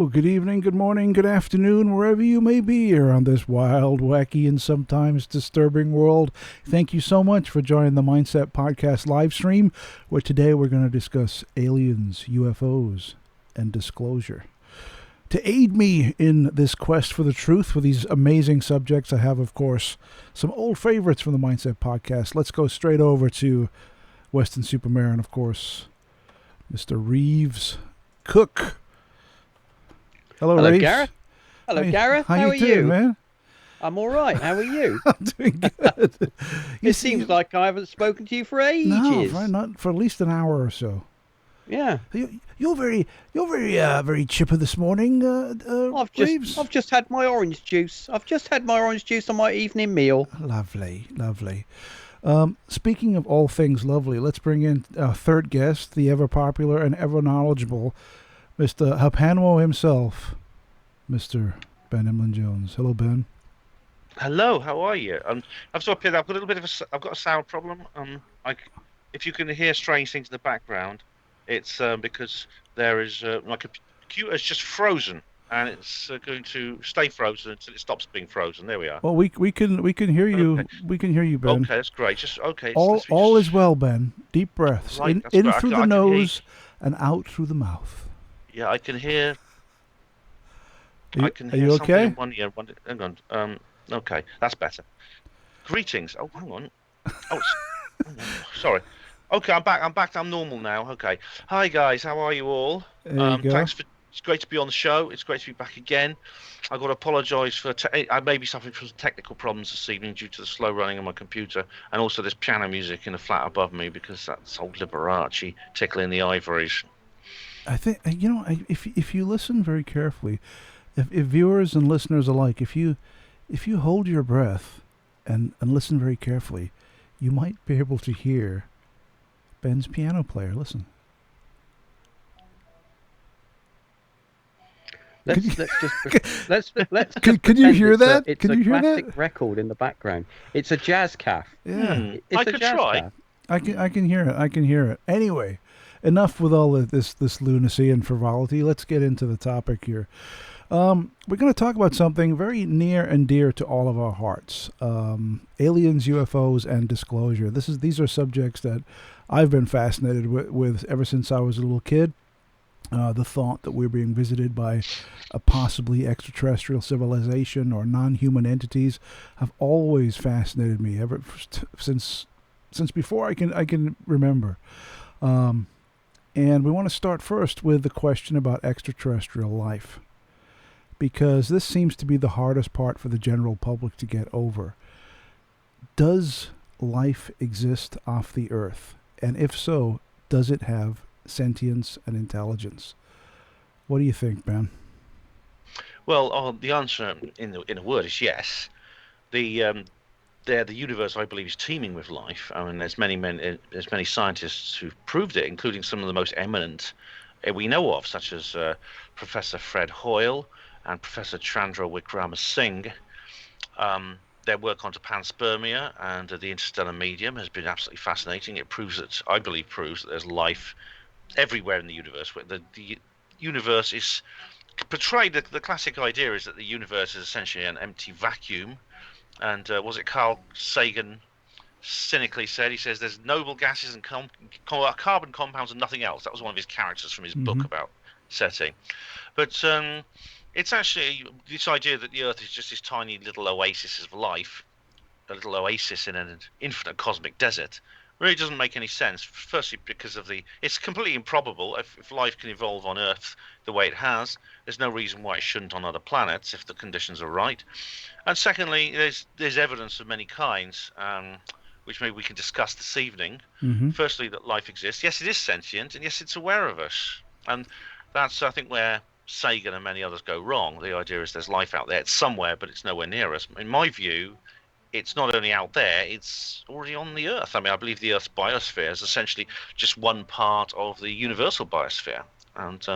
Well, good evening, good morning, good afternoon, wherever you may be here on this wild, wacky, and sometimes disturbing world. Thank you so much for joining the Mindset Podcast live stream, where today we're going to discuss aliens, UFOs, and disclosure. To aid me in this quest for the truth for these amazing subjects, I have, of course, some old favorites from the Mindset Podcast. Let's go straight over to Weston Superman, of course, Mr. Reeves, Cooke. Hello, Hello, Reeves. Gareth. Hello, Gareth. How are you doing, you? Man? I'm all right. How are you? I'm doing good. It seems like I haven't spoken to you for ages. No, not for at least an hour or so. Yeah. You're very chipper this morning, Reeves. I've just had my orange juice. I've just had my orange juice on my evening meal. Lovely, lovely. Speaking of all things lovely, let's bring in our third guest, the ever popular and ever knowledgeable Mr. Hapanwo himself, Mr. Ben Emlyn-Jones. Hello, Ben. Hello, how are you? I've sort of I've got a little bit of I've got a sound problem. If you can hear strange things in the background, it's because there is my computer is just frozen, and it's going to stay frozen until it stops being frozen. There we are. Well, we can hear you. Okay. We can hear you, Ben. Okay, that's great. Just okay. All is well, Ben. Deep breaths Right, in great. through the nose and out through the mouth. Yeah, I can hear. Are you okay? In one ear. Hang on. Okay, that's better. Greetings. Oh, hang on. Hang on. Sorry. Okay, I'm back. I'm normal now. Okay. Hi guys, how are you all? There you go. It's great to be on the show. It's great to be back again. I've got to apologise for. I may be suffering from technical problems this evening due to the slow running of my computer, and also there's piano music in the flat above me because that's old Liberace tickling the ivories. I think if you listen very carefully, if viewers and listeners alike, if you hold your breath and listen very carefully, you might be able to hear Ben's piano player. Listen. Let's Can you hear that? It's Can a you hear classic that? record in the background. It's a jazz calf. Yeah, I could try. I can hear it. I can hear it. Anyway, enough with all of this lunacy and frivolity. Let's get into the topic here. We're going to talk about something very near and dear to all of our hearts: aliens, UFOs, and disclosure. These are subjects that I've been fascinated with ever since I was a little kid. The thought that we're being visited by a possibly extraterrestrial civilization or non-human entities have always fascinated me ever since before I can remember. And we want to start first with the question about extraterrestrial life, because this seems to be the hardest part for the general public to get over. Does life exist off the Earth? And if so, does it have sentience and intelligence? What do you think, Ben? Well, the answer in a word is yes. The universe, I believe, is teeming with life. I mean, there's many scientists who've proved it, including some of the most eminent we know of, such as Professor Fred Hoyle and Professor Chandra Wickramasinghe. Their work onto panspermia and the interstellar medium has been absolutely fascinating. It I believe proves that there's life everywhere in the universe. The universe is portrayed. The classic idea is that the universe is essentially an empty vacuum. And was it Carl Sagan cynically said? He says there's noble gases and carbon compounds and nothing else. That was one of his characters from his book about SETI. But it's actually this idea that the Earth is just this tiny little oasis of life, a little oasis in an infinite cosmic desert, really doesn't make any sense. Firstly, because it's completely improbable. If life can evolve on Earth the way it has, there's no reason why it shouldn't on other planets if the conditions are right. And secondly, there's evidence of many kinds, which maybe we can discuss this evening. Mm-hmm. Firstly, that life exists. Yes, it is sentient, and yes, it's aware of us. And that's, I think, where Sagan and many others go wrong. The idea is there's life out there. It's somewhere, but it's nowhere near us. In my view, it's not only out there, it's already on the Earth. I mean, I believe the Earth's biosphere is essentially just one part of the universal biosphere. And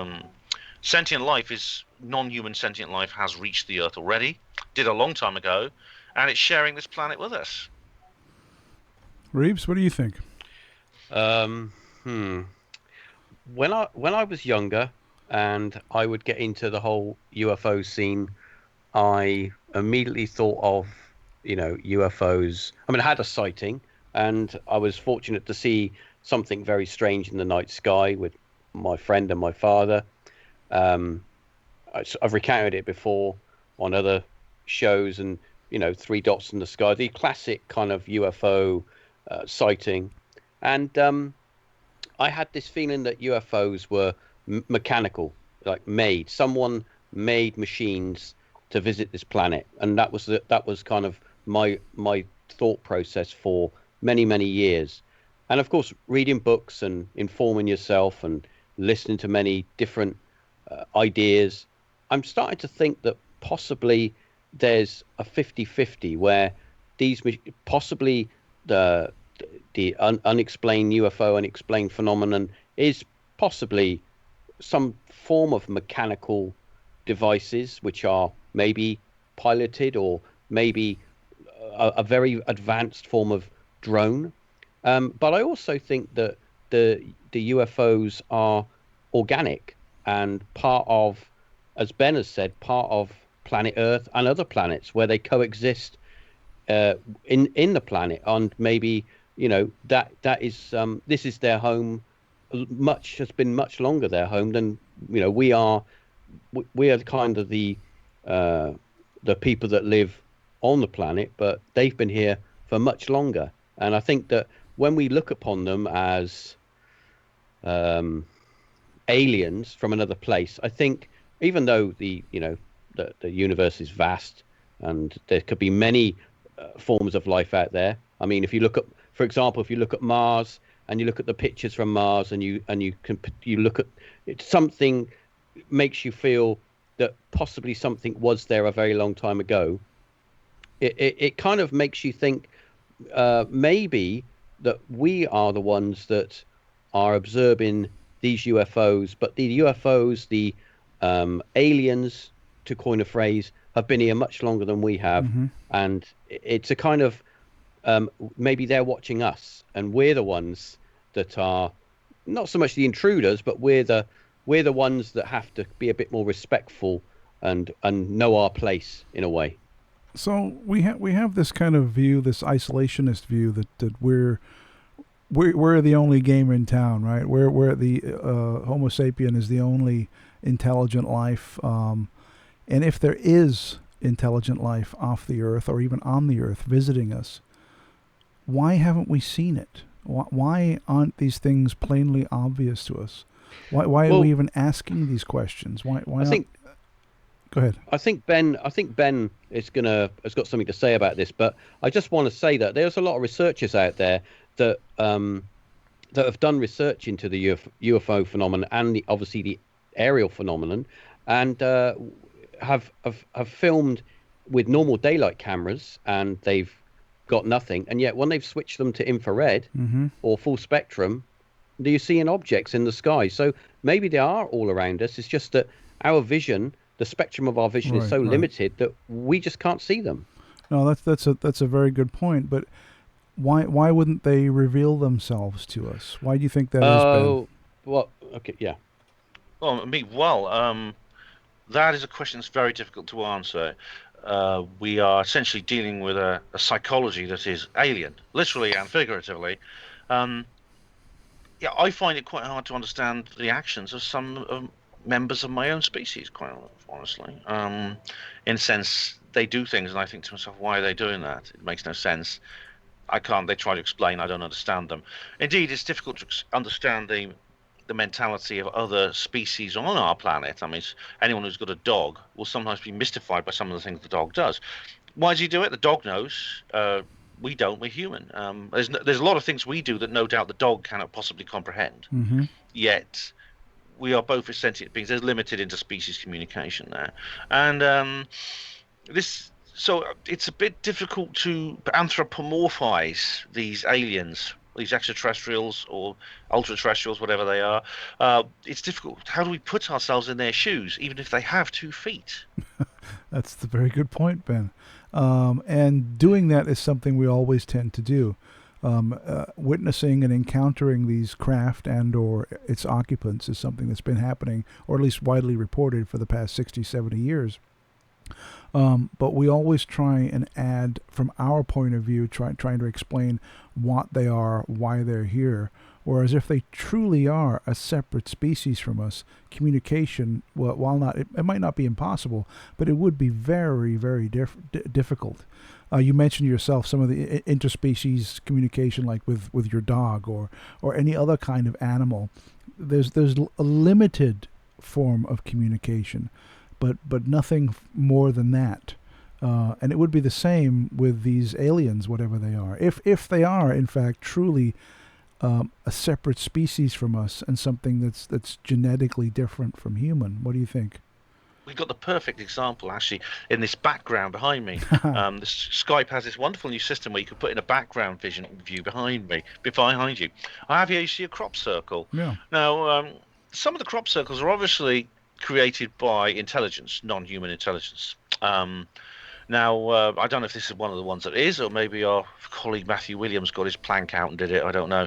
non-human sentient life has reached the Earth already, did a long time ago, and it's sharing this planet with us. Reeves, what do you think? When I was younger, and I would get into the whole UFO scene, I immediately thought of, UFOs. I mean, I had a sighting, and I was fortunate to see something very strange in the night sky with my friend and my father. Um, I've recounted it before on other shows, and three dots in the sky, the classic kind of UFO sighting. And I had this feeling that UFOs were mechanical, like made. Someone made machines to visit this planet, and that was kind of my thought process for many years. And of course, reading books and informing yourself and listening to many different ideas, I'm starting to think that possibly there's a 50-50 where possibly the unexplained UFO unexplained phenomenon is possibly some form of mechanical devices which are maybe piloted, or maybe a very advanced form of drone. But I also think that the UFOs are organic and part of, as Ben has said, part of planet Earth and other planets where they coexist in the planet, and maybe that is this is their home. Much has been much longer their home than we are. We are kind of the people that live on the planet, but they've been here for much longer. And I think that when we look upon them as aliens from another place, I think even though the universe is vast and there could be many forms of life out there. I mean, if you look at, for example, if you look at Mars and you look at the pictures from Mars, and you look at it, something makes you feel that possibly something was there a very long time ago. It kind of makes you think maybe that we are the ones that are observing these UFOs, but the UFOs, the aliens, to coin a phrase, have been here much longer than we have. Mm-hmm. And it's a kind of maybe they're watching us, and we're the ones that are not so much the intruders, but we're the ones that have to be a bit more respectful and know our place in a way. So we have this kind of view, this isolationist view that we're the only game in town, right? We're the Homo sapien is the only intelligent life, and if there is intelligent life off the Earth or even on the Earth visiting us, why haven't we seen it? Why aren't these things plainly obvious to us? Why are we even asking these questions? Why I think. Go ahead. I think Ben has got something to say about this, but I just want to say that there's a lot of researchers out there that have done research into the UFO phenomenon and obviously the aerial phenomenon, and have filmed with normal daylight cameras, and they've got nothing. And yet when they've switched them to infrared Mm-hmm. or full spectrum, do you see objects in the sky? So maybe they are all around us. It's just that our vision, the spectrum of our vision, is so limited that we just can't see them. No, that's a very good point. But why wouldn't they reveal themselves to us? Why do you think that is, Ben? Well, okay, yeah. Well, that is a question that's very difficult to answer. We are essentially dealing with a psychology that is alien, literally and figuratively. Yeah, I find it quite hard to understand the actions of some members of my own species, quite honestly. In a sense, they do things, and I think to myself, why are they doing that? It makes no sense. They try to explain, I don't understand them. Indeed, it's difficult to understand the mentality of other species on our planet. I mean, anyone who's got a dog will sometimes be mystified by some of the things the dog does. Why does he do it? The dog knows. We don't. We're human. There's a lot of things we do that no doubt the dog cannot possibly comprehend. Mm-hmm. Yet we are both sentient beings. There's limited interspecies communication there, and so it's a bit difficult to anthropomorphize these aliens, these extraterrestrials or ultra-terrestrials, whatever they are. It's difficult. How do we put ourselves in their shoes, even if they have 2 feet? That's the very good point, Ben. And doing that is something we always tend to do. witnessing and encountering these craft and or its occupants is something that's been happening, or at least widely reported, for the past 60, 70 years. But we always try and add, from our point of view, trying to explain what they are, why they're here. Whereas if they truly are a separate species from us, communication, well, while not, it might not be impossible, but it would be very, very difficult. You mentioned yourself some of the interspecies communication, like with your dog or any other kind of animal. There's a limited form of communication, but nothing more than that. And it would be the same with these aliens, whatever they are. If they are, in fact, truly a separate species from us and something that's genetically different from human. What do you think? We've got the perfect example, actually, in this background behind me. Skype has this wonderful new system where you can put in a background view behind you. I have here, you see a crop circle. Yeah. Now, some of the crop circles are obviously created by intelligence, non-human intelligence. Now, I don't know if this is one of the ones that is, or maybe our colleague Matthew Williams got his plank out and did it. I don't know.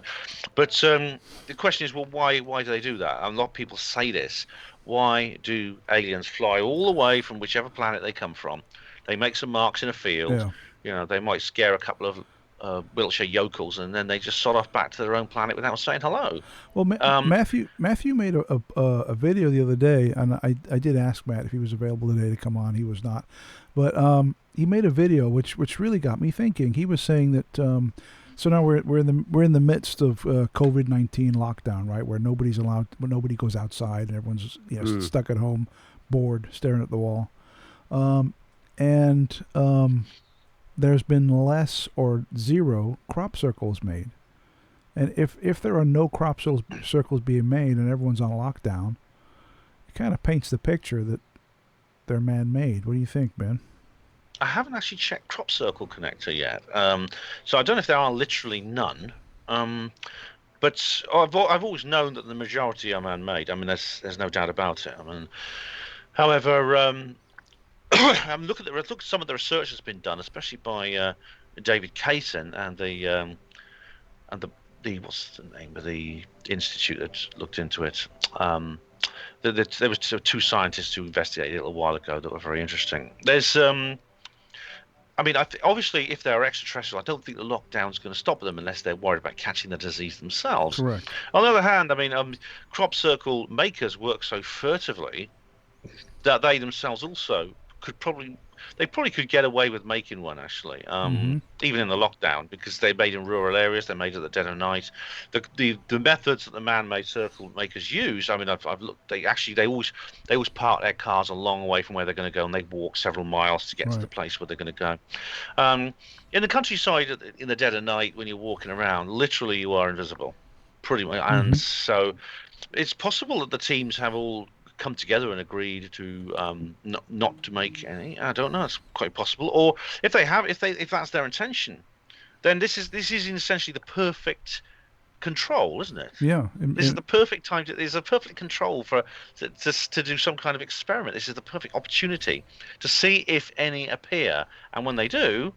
But the question is, well, why do they do that? And a lot of people say this. Why do aliens fly all the way from whichever planet they come from? They make some marks in a field. Yeah. You know, they might scare a couple of Wiltshire yokels, and then they just sod off back to their own planet without saying hello. Well, Matthew made a video the other day, and I did ask Matt if he was available today to come on. He was not, but he made a video which really got me thinking. He was saying that so now we're in the midst of COVID-19 lockdown, right? Where nobody goes outside, and everyone's stuck at home, bored, staring at the wall, and there's been less or zero crop circles made. And if there are no crop circles being made and everyone's on lockdown, it kind of paints the picture that they're man-made. What do you think, Ben? I haven't actually checked crop circle connector yet, so I don't know if there are literally none. But I've always known that the majority are man-made. I mean, there's no doubt about it. I mean, however, look at some of the research that's been done, especially by David Caton and the what's the name of the institute that looked into it. There was two scientists who investigated it a little while ago that were very interesting. There's I mean, obviously, if they're extraterrestrial, I don't think the lockdown's going to stop them unless they're worried about catching the disease themselves. Correct. On the other hand, I mean, crop circle makers work so furtively that they themselves also could probably could get away with making one, actually, even in the lockdown, because they're made in rural areas, they're made at the dead of night. The methods that the man-made circle makers use, I mean, I've looked. They always park their cars a long way from where they're going to go, and they walk several miles to get to the place where they're going to go. In the countryside, in the dead of night, when you're walking around, literally you are invisible, pretty much. And so, it's possible that the teams have all come together and agreed to not to make any. I don't know. It's quite possible. Or if that's their intention, then this is essentially the perfect control, isn't it? Yeah. This is the perfect time. There's a perfect control to do some kind of experiment. This is the perfect opportunity to see if any appear, and when they do,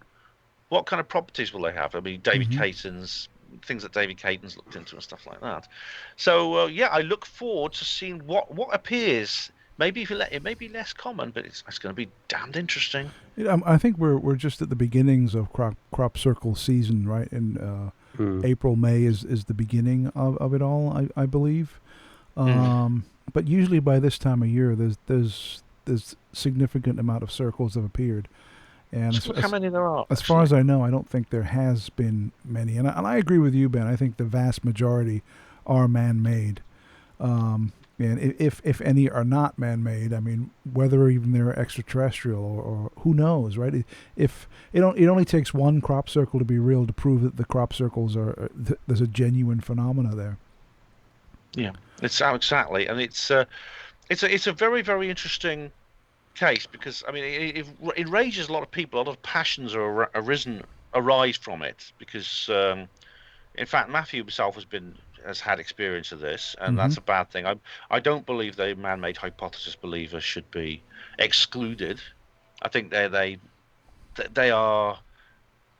what kind of properties will they have? I mean, David Caton's things that David Caton's looked into and stuff like that. So I look forward to seeing what appears. Maybe it may be less common, but it's going to be damned interesting. Yeah, I think we're just at the beginnings of crop circle season, right? In April, May is the beginning of it all, I believe. But usually by this time of year, there's significant amount of circles have appeared. And how many there are? As far as I know, I don't think there has been many. And I agree with you, Ben. I think the vast majority are man-made. And if any are not man-made, I mean, whether even they're extraterrestrial or who knows, right? If it only takes one crop circle to be real to prove that the crop circles there's a genuine phenomena there. Yeah, it's exactly, and it's a very, very interesting case, because I mean it enrages a lot of people. A lot of passions arise from it, because in fact Matthew himself has had experience of this, and that's a bad thing. I don't believe the man-made hypothesis believers should be excluded. I think they are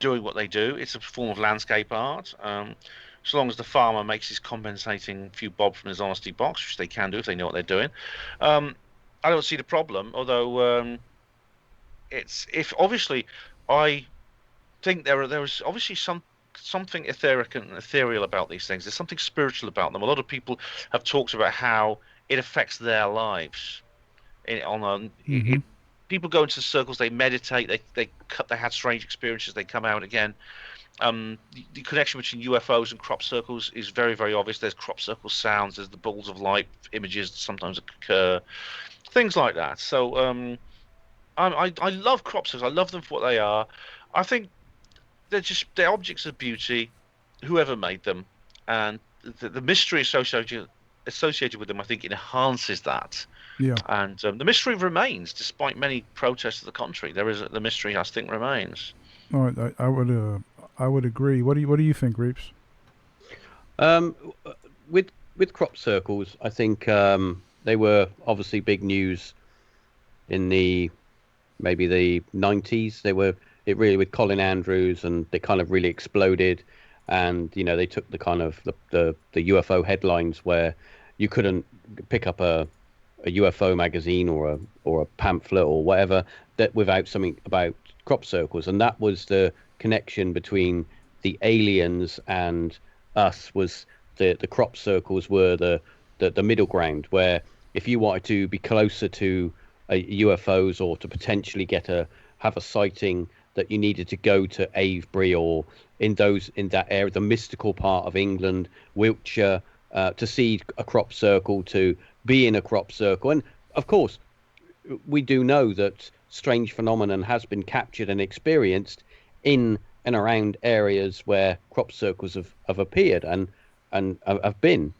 doing what they do. It's a form of landscape art. As long as the farmer makes his compensating few bob from his honesty box, which they can do if they know what they're doing, I don't see the problem. Although it's if obviously I think there is obviously something etheric and ethereal about these things. There's something spiritual about them. A lot of people have talked about how it affects their lives. People go into circles, they meditate, they had strange experiences, they come out again. The connection between UFOs and crop circles is very, very obvious. There's crop circle sounds, there's the balls of light images that sometimes occur, things like that. So I love crop circles. I love them for what they are. I think they're objects of beauty, whoever made them, and the mystery associated with them, I think, enhances that. Yeah. And the mystery remains, despite many protests to the contrary. The mystery, I think, remains. All right, I would agree. What do you think, Reeves? With crop circles, I think they were obviously big news in maybe the 90s. It really with Colin Andrews, and they kind of really exploded. And they took the kind of the UFO headlines where you couldn't pick up a UFO magazine or a pamphlet or whatever that without something about crop circles. And that was the connection between the aliens and us. Was the crop circles were the middle ground, where if you wanted to be closer to UFOs or to potentially have a sighting, that you needed to go to Avebury or in that area, the mystical part of England, Wiltshire, to see a crop circle, to be in a crop circle. And of course, we do know that strange phenomenon has been captured and experienced in and around areas where crop circles have appeared and have been.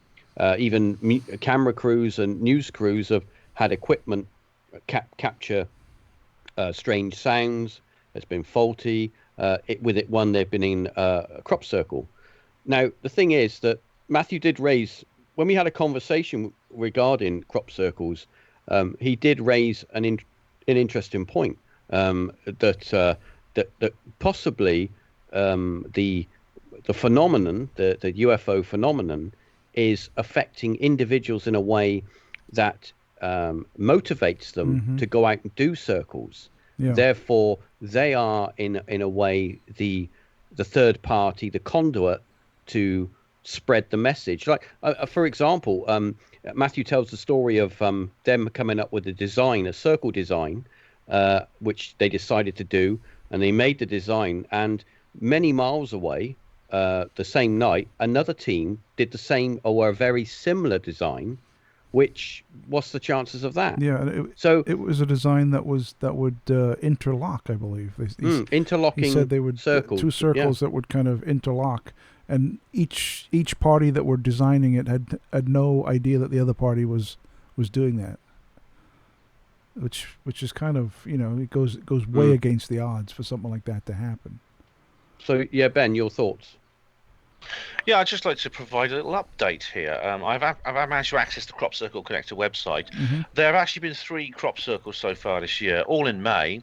Even camera crews and news crews have had equipment capture strange sounds. It's been faulty. They've been in a crop circle. Now, the thing is that Matthew did raise, when we had a conversation regarding crop circles, he did raise an interesting point, that possibly the phenomenon, the UFO phenomenon, is affecting individuals in a way that motivates them to go out and do circles. Yeah. Therefore, they are in a way the third party, the conduit to spread the message. Like for example, Matthew tells the story of them coming up with a circle design, which they decided to do, and they made the design, and many miles away, the same night, another team did the same or a very similar design. What's the chances of that? Yeah, it was a design that would interlock, I believe. Interlocking. He said they would two circles that would kind of interlock, and each party that were designing it had no idea that the other party was doing that. Which is kind of, it goes way against the odds for something like that to happen. So yeah, Ben, your thoughts? Yeah, I'd just like to provide a little update here. I've managed to access the Crop Circle Connector website. There have actually been 3 crop circles so far this year, all in May.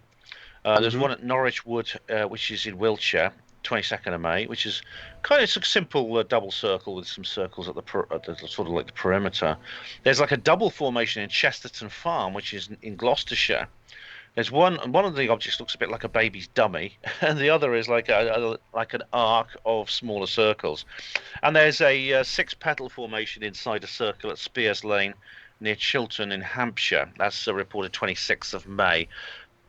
There's one at Norwich Wood, which is in Wiltshire, 22nd of May, which is kind of a simple double circle with some circles at the sort of like the perimeter. There's like a double formation in Chesterton Farm, which is in Gloucestershire. There's one of the objects looks a bit like a baby's dummy, and the other is like an arc of smaller circles. And there's a 6-petal formation inside a circle at Spears Lane near Chiltern in Hampshire. That's reported 26th of May.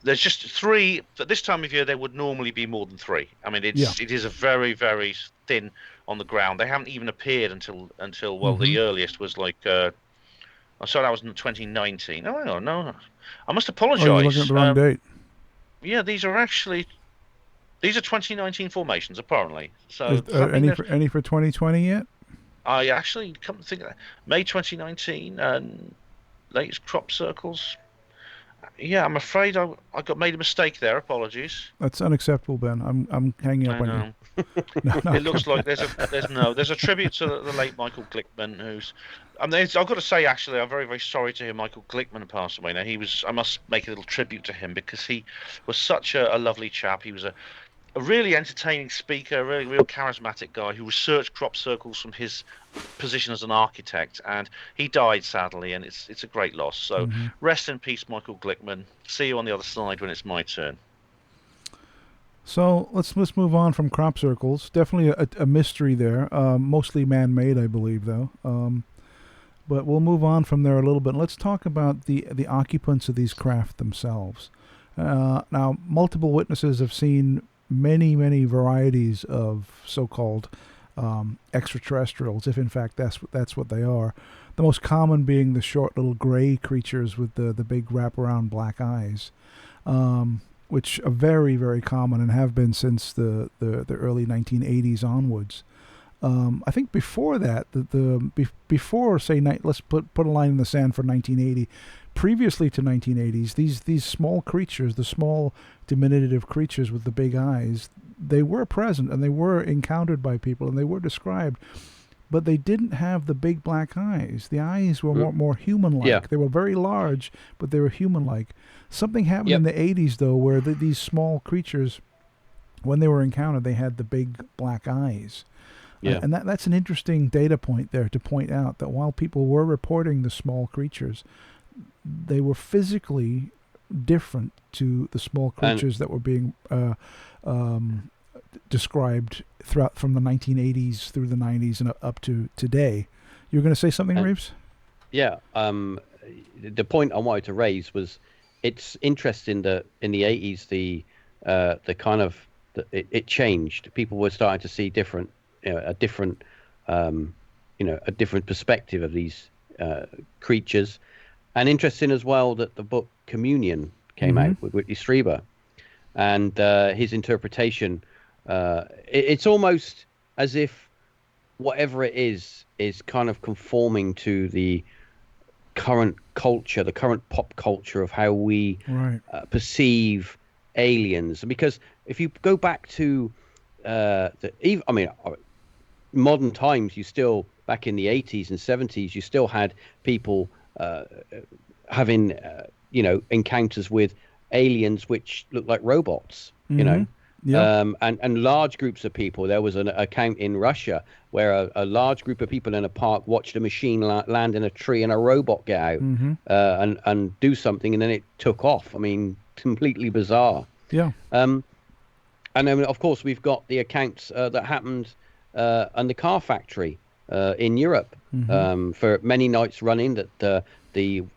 There's just 3. At this time of year, there would normally be more than 3. I mean, it is a very, very thin on the ground. They haven't even appeared until the earliest was like. Sorry, that was in 2019. No. I must apologise. Oh, you're looking at the wrong date. Yeah, these are 2019 formations, apparently. So any for 2020 yet? I actually come to think of that. May 2019 and latest crop circles. Yeah, I'm afraid I made a mistake there. Apologies. That's unacceptable, Ben. I'm hanging up on you. No, it looks like there's a tribute to the late Michael Glickman, who's. I've got to say, actually, I'm very, very sorry to hear Michael Glickman passed away. Now, I must make a little tribute to him because he was such a lovely chap. He was a really entertaining speaker, a really real charismatic guy who researched crop circles from his position as an architect, and he died sadly, and it's a great loss. So rest in peace, Michael Glickman. See you on the other side when it's my turn. So let's move on from crop circles. Definitely a mystery there, mostly man-made, I believe, though. But we'll move on from there a little bit. Let's talk about the occupants of these craft themselves. Now, multiple witnesses have seen many varieties of so-called extraterrestrials, if in fact that's what they are. The most common being the short little gray creatures with the big wraparound black eyes, which are very common and have been since the early 1980s onwards. I think before that, before say let's put a line in the sand for 1980. Previously to 1980s, these small creatures, the small diminutive creatures with the big eyes, they were present and they were encountered by people and they were described, but they didn't have the big black eyes. The eyes were more human-like. Yeah. They were very large, but they were human-like. Something happened in the 80s though, where these small creatures, when they were encountered, they had the big black eyes. Yeah. And that's an interesting data point there to point out that while people were reporting the small creatures, they were physically different to the small creatures that were being described throughout from the 1980s through the 90s and up to today. You were going to say something, Reeves? Yeah. The point I wanted to raise was it's interesting that in the 80s it changed. People were starting to see a different perspective of these creatures. And interesting as well that the book Communion came out with Whitley Strieber, and his interpretation. It's almost as if whatever it is kind of conforming to the current culture, the current pop culture of how we perceive aliens. Because if you go back to modern times, you still, back in the 80s and 70s, you still had people having encounters with aliens which look like robots, and large groups of people. There was an account in Russia where a large group of people in a park watched a machine land in a tree and a robot get out and do something, and then it took off. I mean, completely bizarre. And then of course we've got the accounts that happened on the car factory in Europe for many nights running, that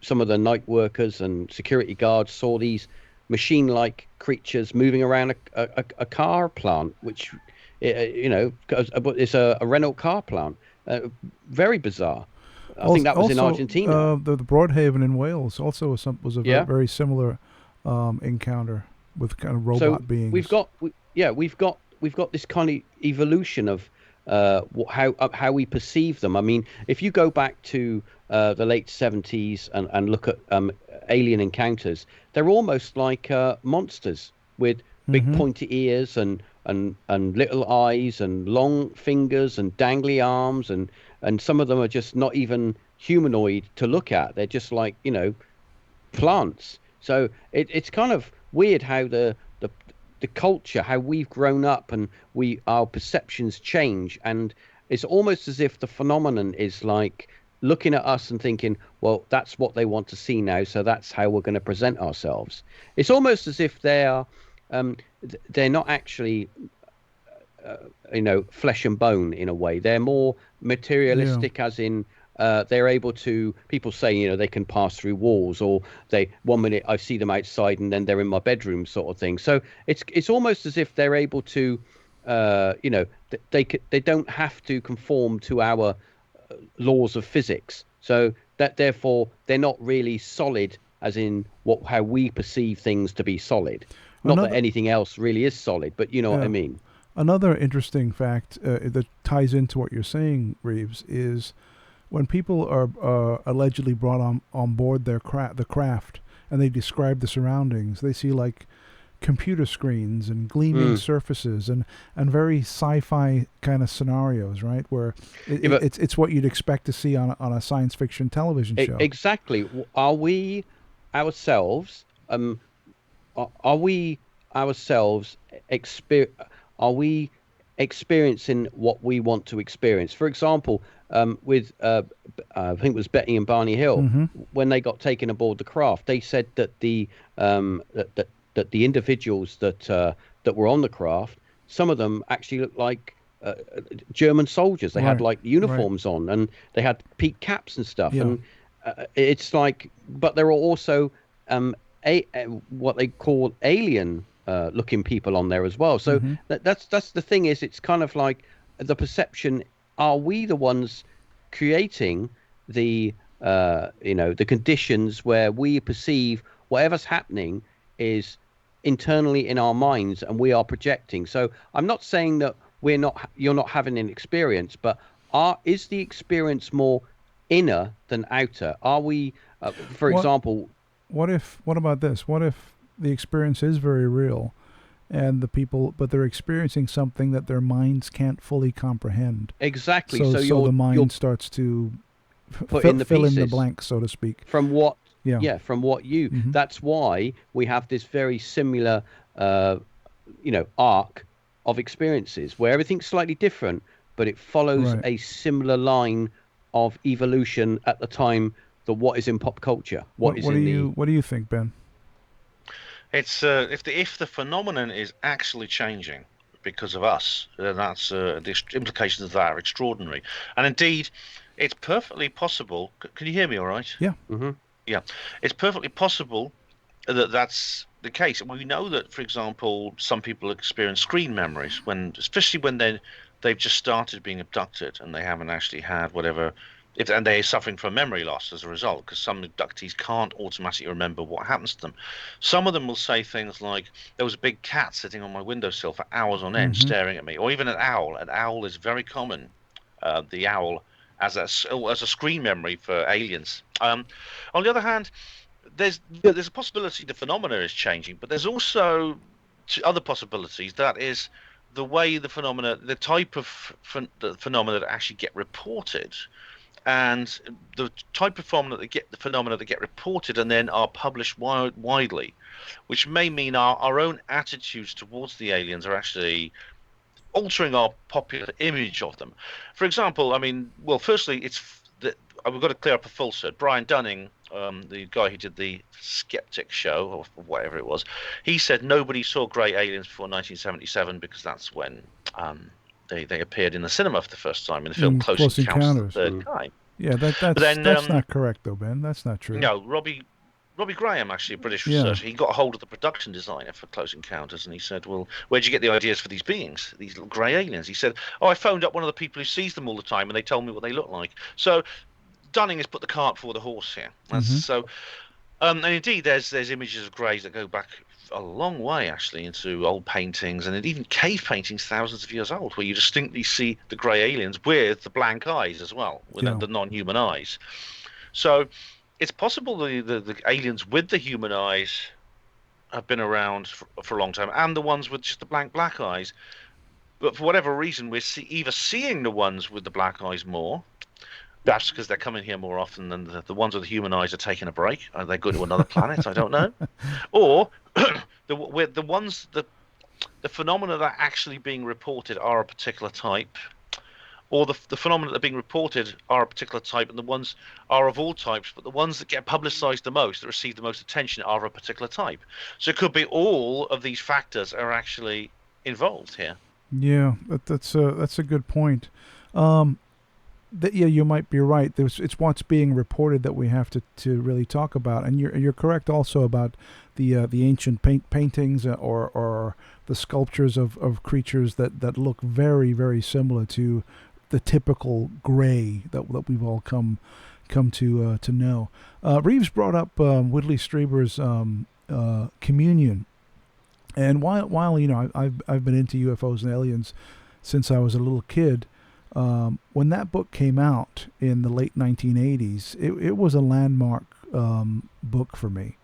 some of the night workers and security guards saw these machine-like creatures moving around a car plant, which it's a Renault car plant. Very bizarre. I think that was in Argentina. The Broadhaven in Wales also was a very similar encounter with kind of robot beings. We've got this kind of evolution of how we perceive them. I mean, if you go back to the late 70s and look at alien encounters, they're almost like monsters with big pointy ears and little eyes and long fingers and dangly arms, and some of them are just not even humanoid to look at. They're just like plants. So it's kind of weird how the culture, how we've grown up, and our perceptions change, and it's almost as if the phenomenon is like looking at us and thinking, well, that's what they want to see now, so that's how we're going to present ourselves. It's almost as if they're not actually flesh and bone in a way. They're more materialistic, as in they're able to, people say, they can pass through walls, or one minute I see them outside and then they're in my bedroom, sort of thing. So it's almost as if they're able to, they don't have to conform to our laws of physics. So that therefore they're not really solid, as in how we perceive things to be solid. Not that anything else really is solid, but you know what I mean. Another interesting fact that ties into what you're saying, Reeves, is when people are allegedly brought on board the craft and they describe the surroundings, they see like computer screens and gleaming surfaces and very sci-fi kind of scenarios, right? Where it's what you'd expect to see on a science fiction television show. Exactly. Are we ourselves? Are we ourselves are we experiencing what we want to experience? For example, with I think it was Betty and Barney Hill, when they got taken aboard the craft, they said that the that the individuals that were on the craft, some of them actually looked like German soldiers. They had like uniforms on, and they had peaked caps and stuff. Yeah. And it's like, but there are also what they call alien looking people on there as well. So that's the thing, is it's kind of like the perception. Are we the ones creating the the conditions where we perceive whatever's happening is internally in our minds, and we are projecting? So I'm not saying that you're not having an experience, but is the experience more inner than outer? Are we, for example, what about this? What if the experience is very real, and but they're experiencing something that their minds can't fully comprehend? Exactly. So the mind starts to fill in the blanks, so to speak. From what? Yeah. From what you. That's why we have this very similar, arc of experiences where everything's slightly different, but it follows a similar line of evolution at the time. What is in pop culture? What do you think, Ben? It's if the phenomenon is actually changing because of us, then that's the implications of that are extraordinary. And indeed, it's perfectly possible. Can you hear me all right? Yeah. Yeah, it's perfectly possible that that's the case. We know that, for example, some people experience screen memories especially when they've just started being abducted and they haven't actually had whatever. And they're suffering from memory loss as a result, because some abductees can't automatically remember what happens to them. Some of them will say things like, there was a big cat sitting on my windowsill for hours on end staring at me, or even an owl. An owl is very common, the owl, as a screen memory for aliens. On the other hand, there's a possibility the phenomena is changing, but there's also other possibilities. That is the way the type of phenomena that actually get reported, and the type of phenomena that get reported and then are published widely, which may mean our own attitudes towards the aliens are actually altering our popular image of them. For example, firstly, we've got to clear up a falsehood. Brian Dunning, the guy who did the Skeptic show, or whatever it was, he said nobody saw grey aliens before 1977 because that's when they appeared in the cinema for the first time in the film Close Encounters of the Third Kind. Yeah, that's not correct though, Ben. That's not true. No, Robbie Graham, actually a British researcher, he got a hold of the production designer for Close Encounters, and he said, well, where'd you get the ideas for these beings, these little grey aliens? He said, I phoned up one of the people who sees them all the time, and they told me what they look like. So Dunning has put the cart before the horse here. So, and indeed, there's images of greys that go back a long way, actually, into old paintings, and even cave paintings thousands of years old, where you distinctly see the grey aliens with the blank eyes as well, with the non-human eyes. So it's possible the aliens with the human eyes have been around for a long time, and the ones with just the black eyes. But for whatever reason, we're either seeing the ones with the black eyes more, perhaps because they're coming here more often than the ones with the human eyes are taking a break. Are they going to another planet? I don't know. Or the phenomena that are actually being reported are a particular type, or the phenomena that are being reported are a particular type, and the ones are of all types, but the ones that get publicized the most, that receive the most attention, are of a particular type. So it could be all of these factors are actually involved here. Yeah, that's a good point. You might be right. It's what's being reported that we have to really talk about, and you're correct also about the ancient paintings or the sculptures of creatures that look very, very similar to the typical gray that we've all come to know. Reeves brought up Whitley Strieber's Communion, and while I've been into UFOs and aliens since I was a little kid. When that book came out in the late 1980s, it was a landmark book for me.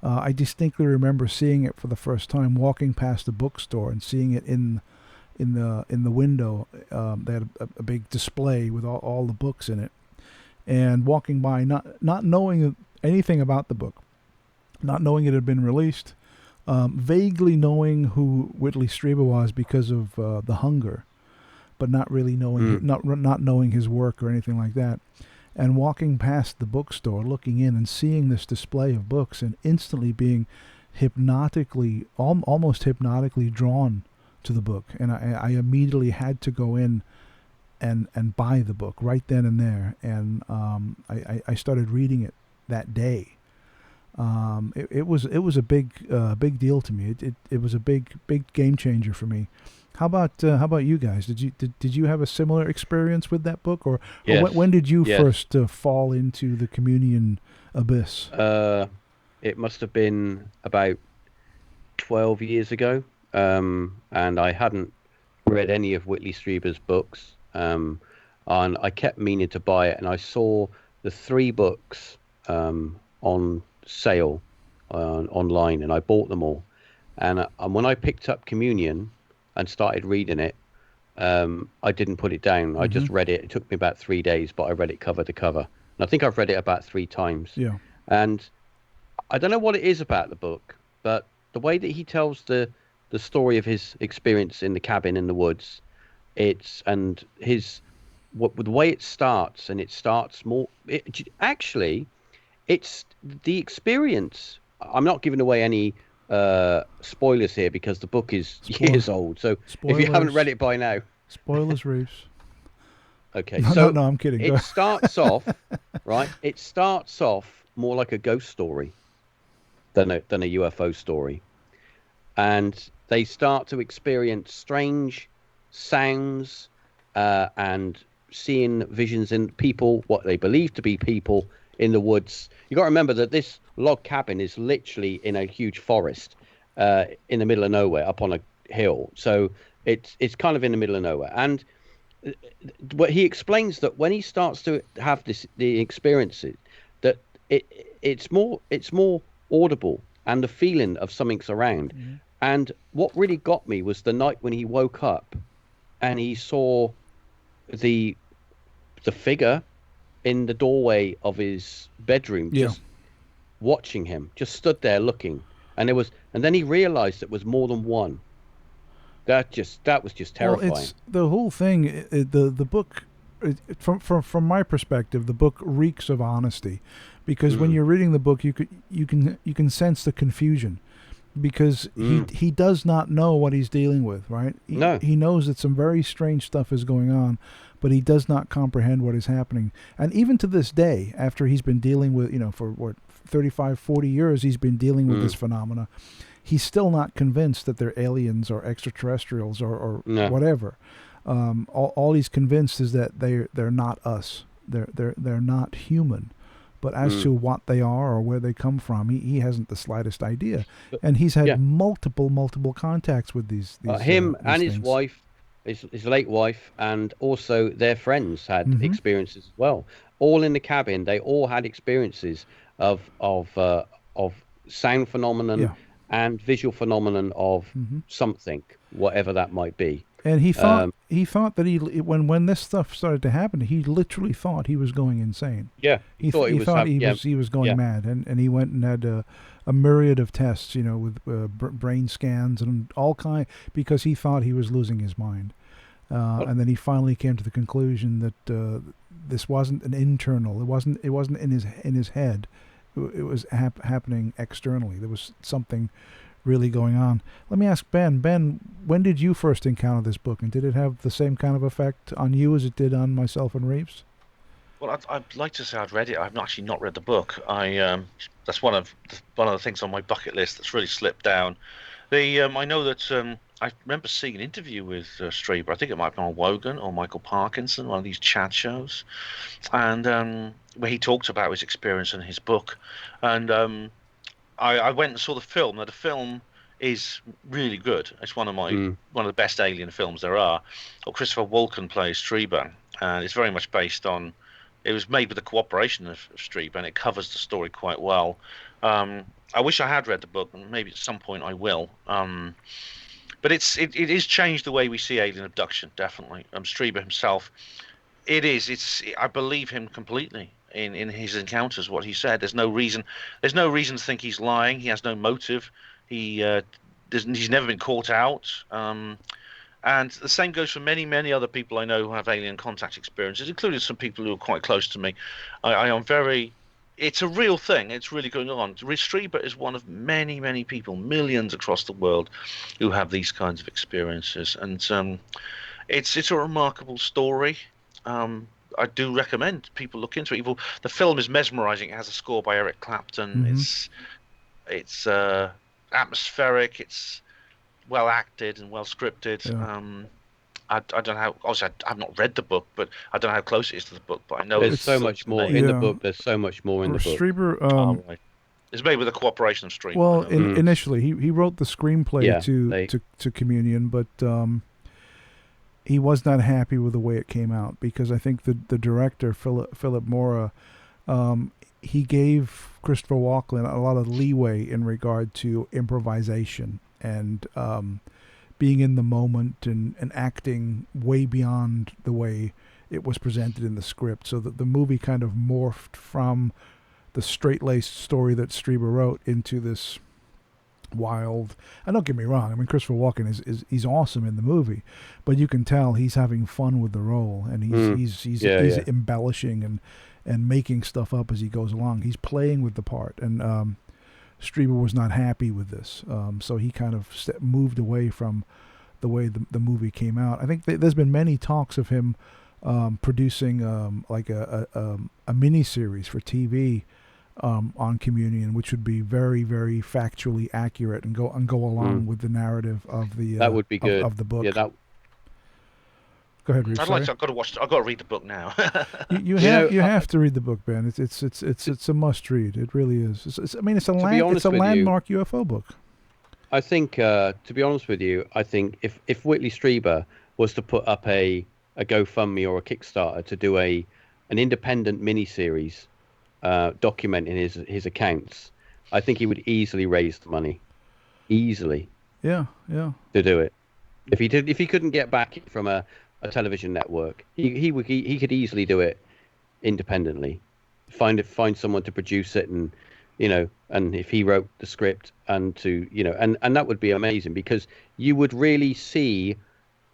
I distinctly remember seeing it for the first time, walking past a bookstore and seeing it in the window. They had a big display with all the books in it, and walking by, not knowing anything about the book, not knowing it had been released. vaguely knowing who Whitley Strieber was because of The Hunger, but not really knowing not knowing his work or anything like that. And walking past the bookstore, looking in and seeing this display of books, and instantly being almost hypnotically drawn to the book. And I immediately had to go in and buy the book right then and there. And I started reading it that day. It was a big deal to me. It was a big game changer for me. How about you guys? Did you have a similar experience with that book, or when did you first fall into the communion abyss? It must have been about 12 years ago, and I hadn't read any of Whitley Strieber's books, and I kept meaning to buy it, and I saw the 3 books on sale online, and I bought them all. And when I picked up Communion and started reading it, I didn't put it down. I just read it. It took me about 3 days, but I read it cover to cover. And I think I've read it about 3 times. Yeah. And I don't know what it is about the book, but the way that he tells the story of his experience in the cabin in the woods, the way it starts, and it starts more. It's the experience. I'm not giving away any spoilers here because the book is years old. So if you haven't read it by now, spoilers, Reeves. Okay, no, I'm kidding. It starts off right. It starts off more like a ghost story than a UFO story, and they start to experience strange sounds and seeing visions in people, what they believe to be people in the woods. You got to remember that this log cabin is literally in a huge forest in the middle of nowhere, up on a hill. So it's kind of in the middle of nowhere. And what he explains that when he starts to have the experiences, that it's more audible, and the feeling of something's around. Mm-hmm. And what really got me was the night when he woke up and he saw the figure in the doorway of his bedroom, just watching him, just stood there looking, and then he realized it was more than one. That was just terrifying. Well, it's the whole thing. The book, from my perspective, the book reeks of honesty, because when you're reading the book, you can sense the confusion, because he does not know what he's dealing with, right? He knows that some very strange stuff is going on, but he does not comprehend what is happening. And even to this day, after he's been dealing with, for 35, 40 years, he's been dealing with this phenomena, he's still not convinced that they're aliens or extraterrestrials or whatever. All he's convinced is that they're not us. They're not human. But as to what they are or where they come from, he hasn't the slightest idea. And he's had multiple contacts with these him these and things. his wife, his late wife, and also their friends had experiences as well. All in the cabin, they all had experiences of sound phenomenon and visual phenomenon of something, whatever that might be. And he thought that when this stuff started to happen, he literally thought he was going insane. Yeah, he thought he was going mad, and he went and had a myriad of tests, with brain scans and all kind, because he thought he was losing his mind. And then he finally came to the conclusion that this wasn't an internal. It wasn't in his head. It was happening externally. There was something really going on. Let me ask Ben. Ben, when did you first encounter this book, and did it have the same kind of effect on you as it did on myself and Reeves? Well, I'd like to say I'd read it. I've actually not read the book. That's one of the things on my bucket list that's really slipped down. I know that I remember seeing an interview with Strieber. I think it might have been on Wogan or Michael Parkinson, one of these chat shows, and where he talked about his experience in his book. And I went and saw the film. Now, the film is really good. It's one of the best alien films there are. Christopher Walken plays Strieber, and it's very much based on. It was made with the cooperation of Strieber, and it covers the story quite well. I wish I had read the book, and maybe at some point I will. But it is changed the way we see alien abduction, definitely. Strieber himself, I believe him completely in his encounters. What he said, there's no reason to think he's lying. He has no motive He's never been caught out. And the same goes for many, many other people I know who have alien contact experiences, including some people who are quite close to me. I am very. It's a real thing. It's really going on. Strieber is one of many, many people, millions across the world, who have these kinds of experiences, and it's a remarkable story. I do recommend people look into it. The film is mesmerizing. It has a score by Eric Clapton. It's atmospheric. It's well acted and well scripted. Yeah. I don't know how. Obviously, I've not read the book, but I don't know how close it is to the book. But I know there's so much more in the book. There's so much more in the book. Strieber, right. It's made with the cooperation of Strieber. Well, initially he wrote the screenplay to Communion, but he was not happy with the way it came out, because I think the director Philip Mora, he gave Christopher Walken a lot of leeway in regard to improvisation and being in the moment and acting way beyond the way it was presented in the script, so that the movie kind of morphed from the straight-laced story that Strieber wrote into this wild. And don't get me wrong, I mean, Christopher Walken he's awesome in the movie, but you can tell he's having fun with the role, and he's embellishing and making stuff up as he goes along. He's playing with the part, and Strieber was not happy with this, so he kind of moved away from the way the movie came out. I think there's been many talks of him producing like a mini-series for TV on Communion, which would be very, very factually accurate and go along with the narrative of the that would be good of the book. Yeah, that. Go ahead, Reeves. I've got to watch. I've got to read the book now. you have to read the book, Ben. It's a must read. It really is. It's a landmark UFO book. I think, to be honest with you, I think if Whitley Strieber was to put up a GoFundMe or a Kickstarter to do an independent miniseries documenting his accounts, I think he would easily raise the money. Easily. Yeah. To do it. If he couldn't get back from a television network, he could easily do it independently. Find someone to produce it, and and if he wrote the script and that would be amazing, because you would really see.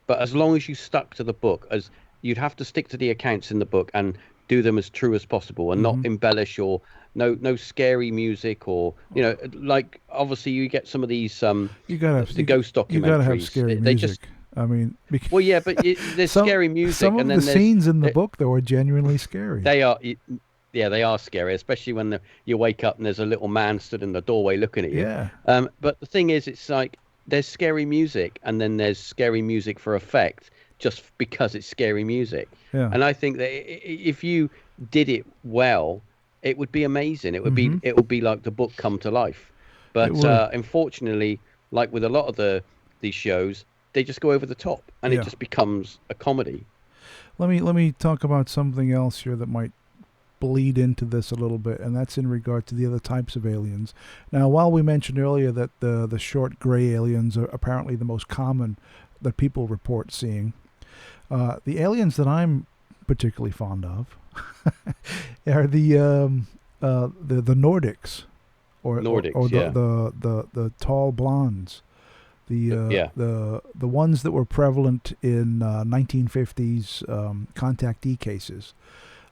But as long as you stuck to the book, as you'd have to stick to the accounts in the book and do them as true as possible, and not embellish or no scary music, or like obviously you get some of these you gotta have the ghost documentaries. You gotta have scary music. I mean, well, yeah, but there's scary music. Some and of then the scenes in the book, though, are genuinely scary. They are. Yeah, they are scary, especially when you wake up and there's a little man stood in the doorway looking at you. Yeah. But the thing is, it's like there's scary music, and then there's scary music for effect, just because it's scary music. Yeah. And I think that if you did it well, it would be amazing. It would be like the book come to life. But unfortunately, like with a lot of these shows, they just go over the top, and it just becomes a comedy. Let me talk about something else here that might bleed into this a little bit, and that's in regard to the other types of aliens. Now, while we mentioned earlier that the short gray aliens are apparently the most common that people report seeing, the aliens that I'm particularly fond of are the Nordics, or the tall blondes. The ones that were prevalent in 1950s contactee cases.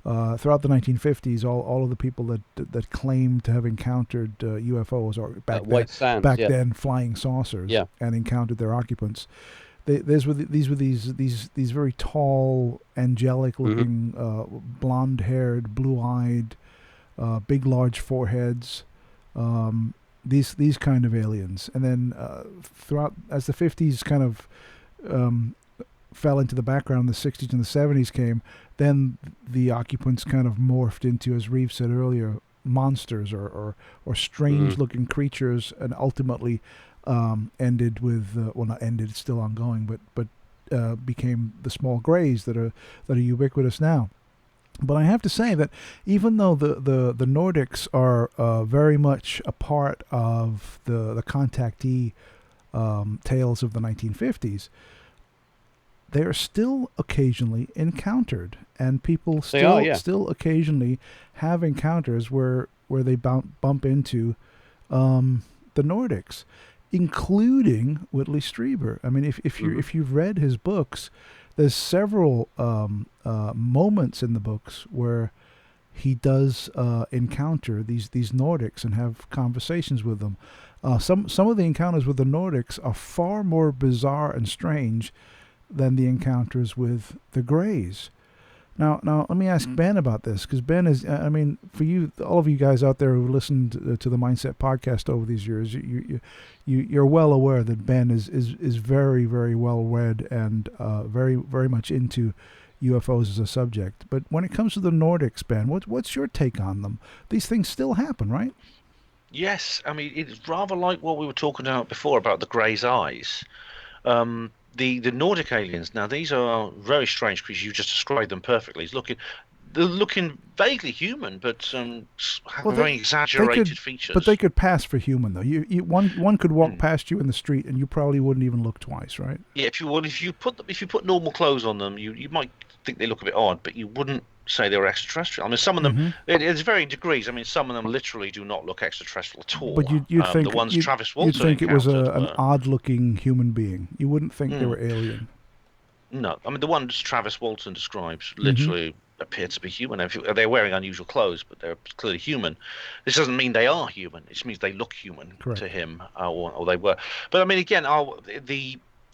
Throughout the 1950s, all of the people that claimed to have encountered UFOs, or back then flying saucers, and encountered their occupants, these were these very tall, angelic-looking, blonde-haired, blue-eyed, big, large foreheads. These kind of aliens, and then throughout, as the 50s kind of fell into the background, the 60s and the 70s came, then the occupants kind of morphed into, as Reeves said earlier, monsters or strange-looking creatures, and ultimately ended with not ended, it's still ongoing, but became the small grays that are ubiquitous now. But I have to say that even though the Nordics are very much a part of the contactee tales of the 1950s, they are still occasionally encountered, and people still occasionally have encounters where they bump into the Nordics. including Whitley Strieber. I mean, if you've read his books, there's several moments in the books where he does encounter these Nordics and have conversations with them. Some of the encounters with the Nordics are far more bizarre and strange than the encounters with the Greys. Now, let me ask Ben about this, because Ben is, I mean, for you, all of you guys out there who listened to the Mindset podcast over these years, you're well aware that Ben is very, very well read and very, very much into UFOs as a subject. But when it comes to the Nordics, Ben, what's your take on them? These things still happen, right? Yes, I mean, it's rather like what we were talking about before about the Grey's eyes. The Nordic aliens. Now, these are very strange creatures. You just described them perfectly. They're looking vaguely human, but have very exaggerated features. But they could pass for human, though. One could walk past you in the street, and you probably wouldn't even look twice, right? Yeah, if you put normal clothes on them, you might think they look a bit odd, but you wouldn't say they were extraterrestrial. I mean, some of them, it's varying degrees. I mean, some of them literally do not look extraterrestrial at all. But you'd think the ones Travis Walton you'd think it was an were odd-looking human being. You wouldn't think they were alien. No, I mean the ones Travis Walton describes literally appear to be human. They're wearing unusual clothes, but they're clearly human. This doesn't mean they are human. It just means they look human to him, or they were. But I mean, again,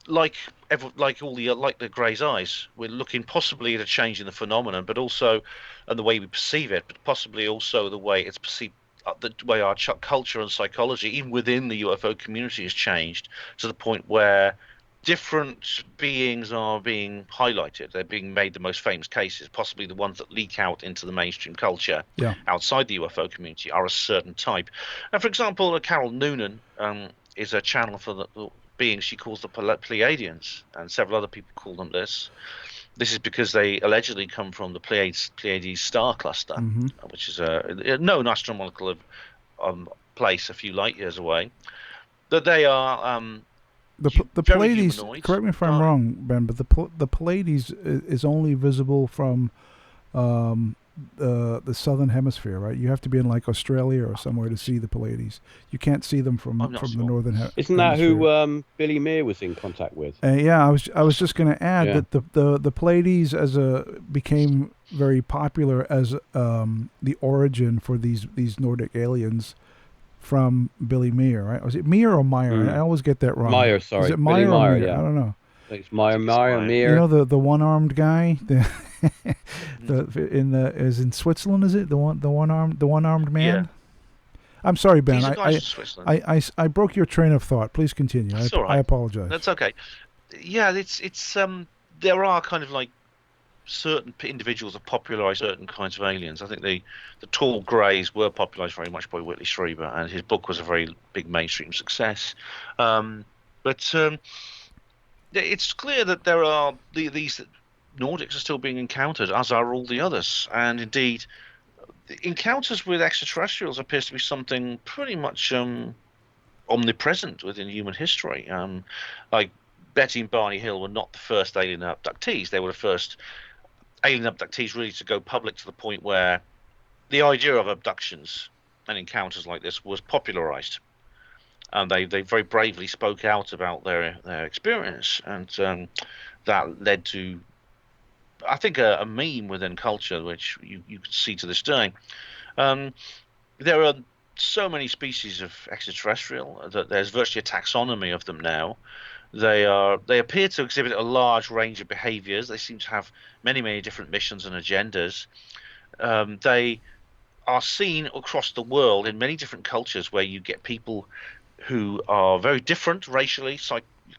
like the Grey's eyes, we're looking possibly at a change in the phenomenon, but also and the way we perceive it, but possibly also the way it's perceived, the way our culture and psychology, even within the UFO community, has changed to the point where different beings are being highlighted. They're being made the most famous cases, possibly the ones that leak out into the mainstream culture outside the UFO community are a certain type. And for example, Carol Noonan is a channel for the beings she calls the Pleiadians, and several other people call them this. This is because they allegedly come from the Pleiades star cluster, which is a known astronomical place a few light years away. That they are the Pleiades. Correct me if I'm wrong, Ben, but the Pleiades is only visible from the southern hemisphere, right? You have to be in like Australia or somewhere to see the Pleiades. You can't see them from the northern hemisphere. Isn't that who Billy Meir was in contact with? Yeah, I was just going to add that the Pleiades became very popular as the origin for these Nordic aliens from Billy Meir, right? Was it Meir or Meyer? I always get that wrong. Meyer, sorry. Is it Meyer or Meir? Yeah. I don't know. It's Meyer, Meir. You know the one-armed guy, is in Switzerland. Is it the one-armed man? Yeah. I'm sorry, Ben. I broke your train of thought. Please continue. That's all right. I apologize. That's okay. Yeah, it's there are kind of like certain individuals have popularized certain kinds of aliens. I think the tall greys were popularized very much by Whitley Strieber, and his book was a very big mainstream success. But it's clear that there are these Nordics are still being encountered, as are all the others. And indeed, encounters with extraterrestrials appears to be something pretty much omnipresent within human history. Like Betty and Barney Hill were not the first alien abductees. They were the first alien abductees really to go public to the point where the idea of abductions and encounters like this was popularized. And they very bravely spoke out about their experience, and that led to, I think, a meme within culture, which you can see to this day. There are so many species of extraterrestrial that there's virtually a taxonomy of them now. They appear to exhibit a large range of behaviors. They seem to have many different missions and agendas. They are seen across the world in many different cultures, where you get people who are very different racially,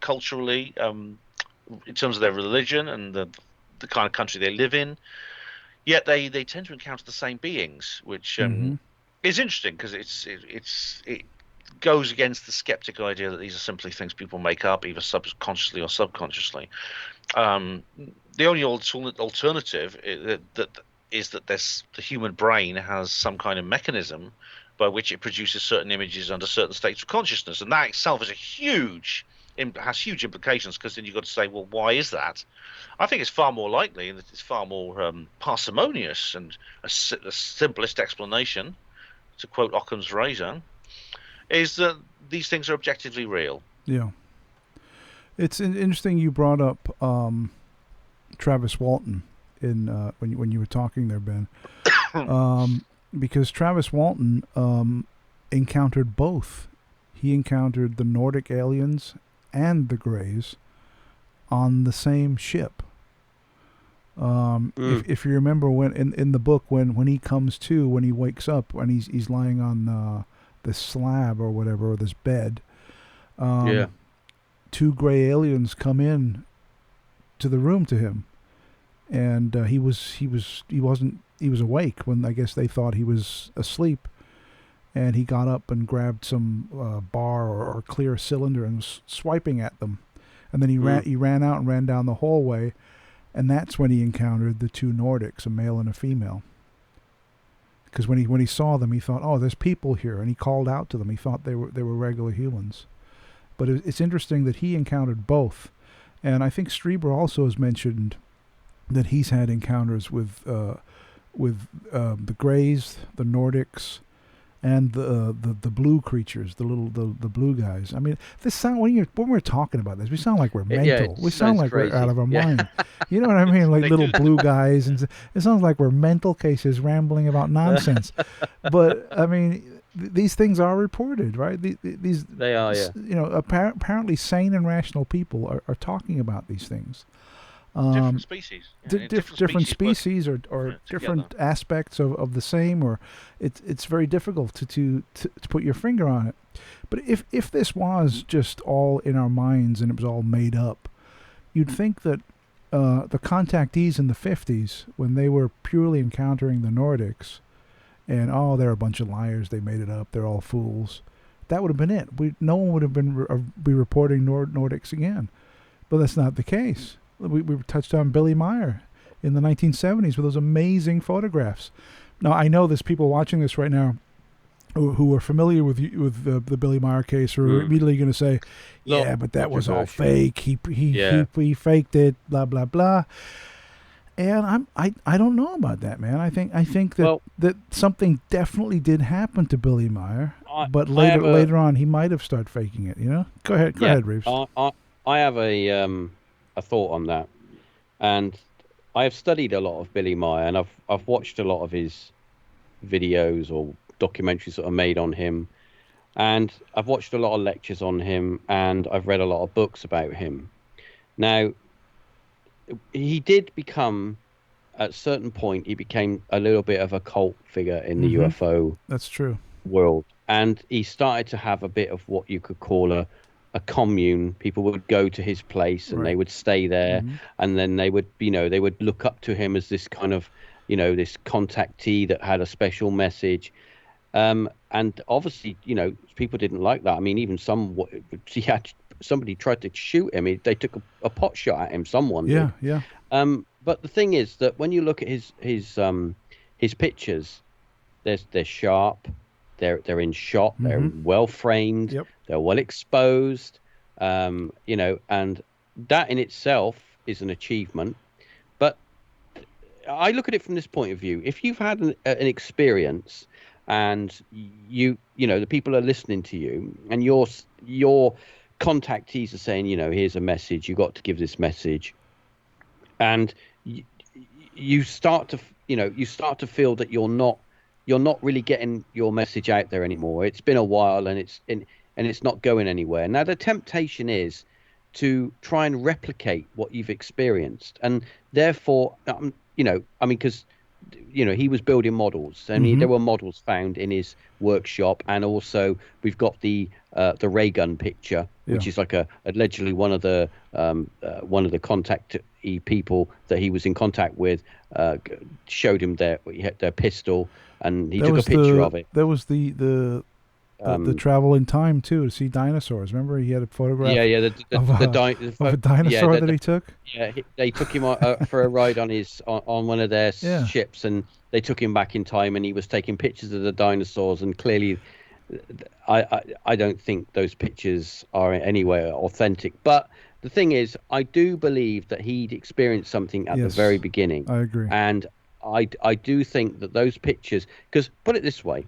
culturally, in terms of their religion and the kind of country they live in. Yet they tend to encounter the same beings, which is interesting because it goes against the skeptic idea that these are simply things people make up, either subconsciously or subconsciously. The only alternative is that the human brain has some kind of mechanism by which it produces certain images under certain states of consciousness, and that itself is has huge implications, because then you've got to say, well, why is that? I think it's far more likely that it's far more parsimonious, and a simplest explanation, to quote Occam's razor, is that these things are objectively real. Yeah. It's interesting you brought up Travis Walton in when you were talking there, Ben, because Travis Walton encountered both. He encountered the Nordic aliens and the Greys on the same ship. If you remember when in the book when he comes to, when he wakes up, when he's lying on this slab or whatever, or this bed, two gray aliens come in to the room to him, and he was awake when I guess they thought he was asleep, and he got up and grabbed some bar or clear cylinder and was swiping at them, and then he ran out and ran down the hallway. And that's when he encountered the two Nordics, a male and a female. Because when he saw them, he thought, "Oh, there's people here," and he called out to them. He thought they were regular humans. But it's interesting that he encountered both, and I think Strieber also has mentioned that he's had encounters with the Greys, the Nordics, and the blue creatures, the blue guys. I mean, this sound when we're talking about this, we sound like we're mental. We sound like crazy. We're out of our mind. You know what I mean? Like little blue guys, and it sounds like we're mental cases rambling about nonsense. But I mean, these things are reported, right? These they are, yeah. You know, apparently sane and rational people are talking about these things. Different species. Different species or different aspects of the same, or it's very difficult to put your finger on it. But if this was just all in our minds and it was all made up, you'd think that the contactees in the 50s, when they were purely encountering the Nordics, and they're a bunch of liars, they made it up, they're all fools, that would have been it. No one would have be reporting Nordics again. But that's not the case. We touched on Billy Meyer in the 1970s with those amazing photographs. Now, I know there's people watching this right now who are familiar with the Billy Meyer case, who are immediately going to say, "Yeah, but that was all fake. He faked it. Blah blah blah." And I don't know about that, man. I think that that something definitely did happen to Billy Meyer, but later on he might have started faking it. You know? Go ahead, Reeves. I have a thought on that, and I have studied a lot of Billy Meyer, and I've watched a lot of his videos or documentaries that are made on him, and I've watched a lot of lectures on him, and I've read a lot of books about him. Now, he did become, at a certain point, he became a little bit of a cult figure in the UFO That's true. world, and he started to have a bit of what you could call a commune. People would go to his place and they would stay there, and then they would look up to him as this kind of, this contactee that had a special message. And obviously, people didn't like that. I mean, even somebody tried to shoot him. They took a pot shot at him. Someone did. Yeah. But the thing is that when you look at his pictures, they're sharp. They're in shot. They're well framed. Yep. They're well exposed. And that in itself is an achievement. But I look at it from this point of view. If you've had an experience, and the people are listening to you, and your contactees are saying, here's a message. You got to give this message, and you start to feel that you're not really getting your message out there anymore. It's been a while, and it's not going anywhere. Now, the temptation is to try and replicate what you've experienced, and therefore, because he was building models. I mean, there were models found in his workshop, and also we've got the ray gun picture, which is like allegedly one of the contactee people that he was in contact with showed him their pistol, and he took a picture of it. There was the travel in time too, to see dinosaurs. Remember, he had a photograph. Of a dinosaur that he took. Yeah, they took him for a ride on one of their ships, and they took him back in time, and he was taking pictures of the dinosaurs. And clearly, I don't think those pictures are anywhere authentic. But the thing is, I do believe that he'd experienced something at the very beginning. I agree, and I do think that those pictures, because put it this way,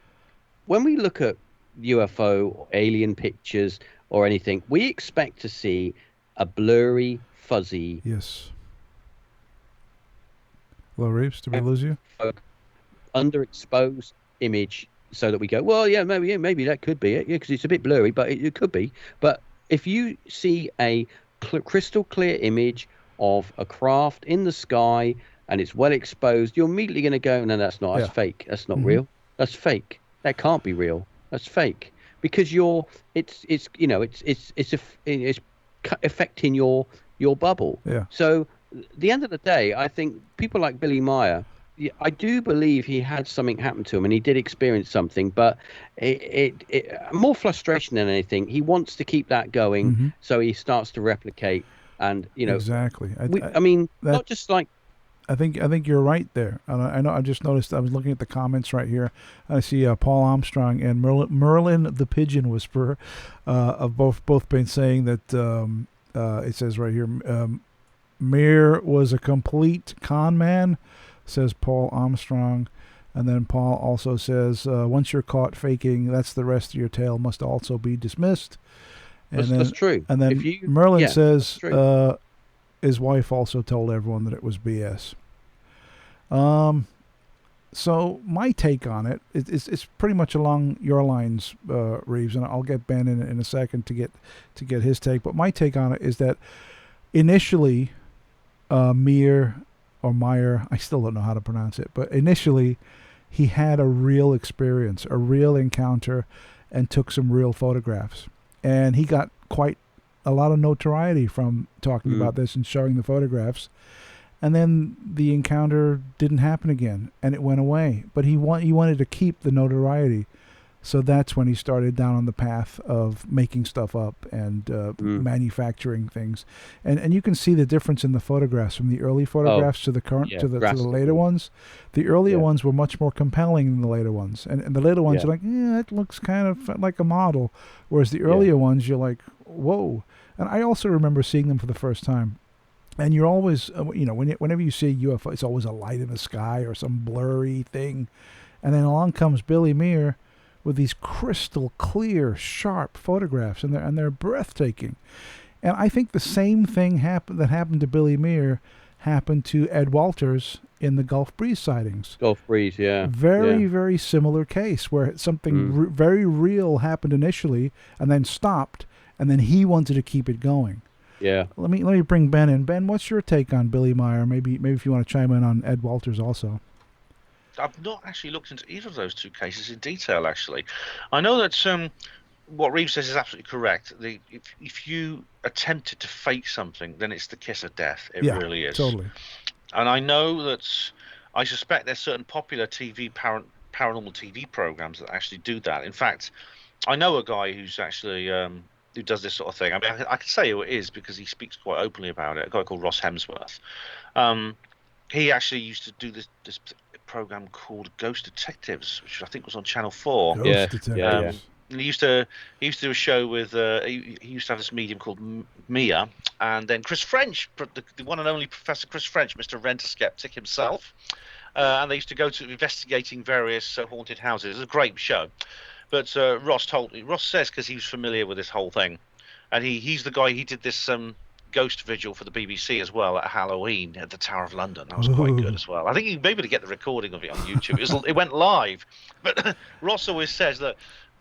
when we look at UFO or alien pictures or anything, we expect to see a blurry, fuzzy, Yes. Hello, Reeves. Did we lose you? underexposed image, so that we go, well, yeah, maybe that could be it, yeah, because it's a bit blurry, but it could be. But if you see a crystal clear image of a craft in the sky and it's well exposed, you're immediately going to go, no, that's not, that's Yeah. fake, that's not Mhm. real, that's fake, that can't be real, that's fake, because it's you know it's affecting your bubble. Yeah. So at the end of the day, I think people like Billy Meyer, yeah, I do believe he had something happen to him and he did experience something, but it more frustration than anything. He wants to keep that going, Mhm. so he starts to replicate. And Exactly. I mean, that- not just like I think you're right there. And I know. I just noticed. I was looking at the comments right here. I see Paul Armstrong and Merlin the Pigeon Whisperer, of both been saying that. It says right here, Mir was a complete con man, says Paul Armstrong. And then Paul also says, once you're caught faking, that's the rest of your tale must also be dismissed. And that's true. And then If you- Merlin yeah, says, that's true. his wife also told everyone that it was BS. So my take on it's pretty much along your lines, Reeves, and I'll get Ben in a second to get his take. But my take on it is that initially, Meyer, I still don't know how to pronounce it, but initially, he had a real experience, a real encounter, and took some real photographs, and he got quite a lot of notoriety from talking about this and showing the photographs. And then the encounter didn't happen again, and it went away. But he wanted to keep the notoriety, so that's when he started down on the path of making stuff up and manufacturing things. And you can see the difference in the photographs from the early photographs to the current to the later ones. The earlier ones were much more compelling than the later ones, and the later ones you're like, yeah, it looks kind of like a model, whereas the earlier ones you're like, whoa. And I also remember seeing them for the first time. And you're always, whenever you see a UFO, it's always a light in the sky or some blurry thing. And then along comes Billy Meyer with these crystal clear, sharp photographs, and they're breathtaking. And I think the same thing that happened to Billy Meyer happened to Ed Walters in the Gulf Breeze sightings. Gulf Breeze, yeah. Very similar case where something very real happened initially and then stopped, and then he wanted to keep it going. Yeah. Let me bring Ben in. Ben, what's your take on Billy Meyer? Maybe if you want to chime in on Ed Walters also. I've not actually looked into either of those two cases in detail. Actually, I know that what Reeves says is absolutely correct. If you attempted to fake something, then it's the kiss of death. It really is. Totally. And I know that I suspect there's certain popular paranormal TV programs that actually do that. In fact, I know a guy who's actually who does this sort of thing. I mean, I can say who it is because he speaks quite openly about it. A guy called Ross Hemsworth. He actually used to do this program called Ghost Detectives, which I think was on Channel 4. Ghost Detectives. He used to do a show with he used to have this medium called Mia, and then Chris French, the one and only Professor Chris French, Mr. Rent-a-Skeptic himself, and they used to go to investigating various haunted houses. It was a great show. But Ross says, because he was familiar with this whole thing, and he's the guy. He did this ghost vigil for the BBC as well at Halloween at the Tower of London. That was quite good as well. I think you maybe to get the recording of it on YouTube. It went live. But Ross always says that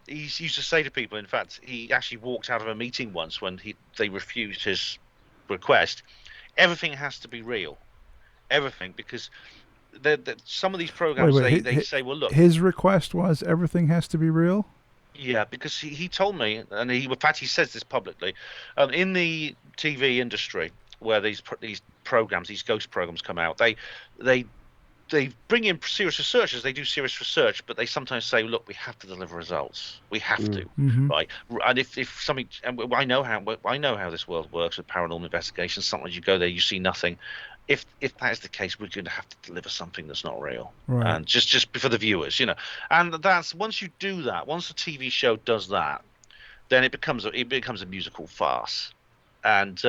he used to say to people. In fact, he actually walked out of a meeting once when they refused his request. Everything has to be real. Everything, because some of these programs they say, well, look, his request was everything has to be real. Yeah, because he told me, and in fact he says this publicly, in the TV industry where these programs, these ghost programs come out, they bring in serious researchers. They do serious research, but they sometimes say, look, we have to deliver results. We have to, right? And if something, and I know how this world works with paranormal investigations. Sometimes you go there, you see nothing. If that is the case, we're going to have to deliver something that's not real, right. And just for the viewers, And that's once you do that, once a TV show does that, then it becomes a musical farce, and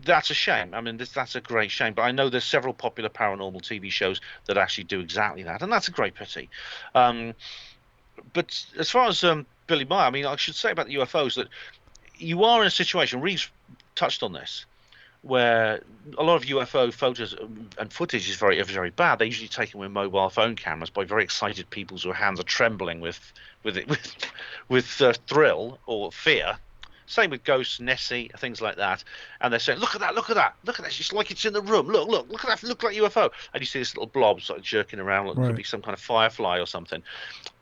that's a shame. I mean, that's a great shame. But I know there's several popular paranormal TV shows that actually do exactly that, and that's a great pity. But as far as Billy Meyer, I mean, I should say about the UFOs that you are in a situation. Reeves touched on this, where a lot of UFO photos and footage is very bad. They're usually taken with mobile phone cameras by very excited people whose hands are trembling with it with thrill or fear. Same with ghosts, Nessie, things like that. And they're saying, "Look at that! Look at that! Look at that! It's like it's in the room. Look at that! Look like UFO." And you see this little blob sort of jerking around. It could be some kind of firefly or something.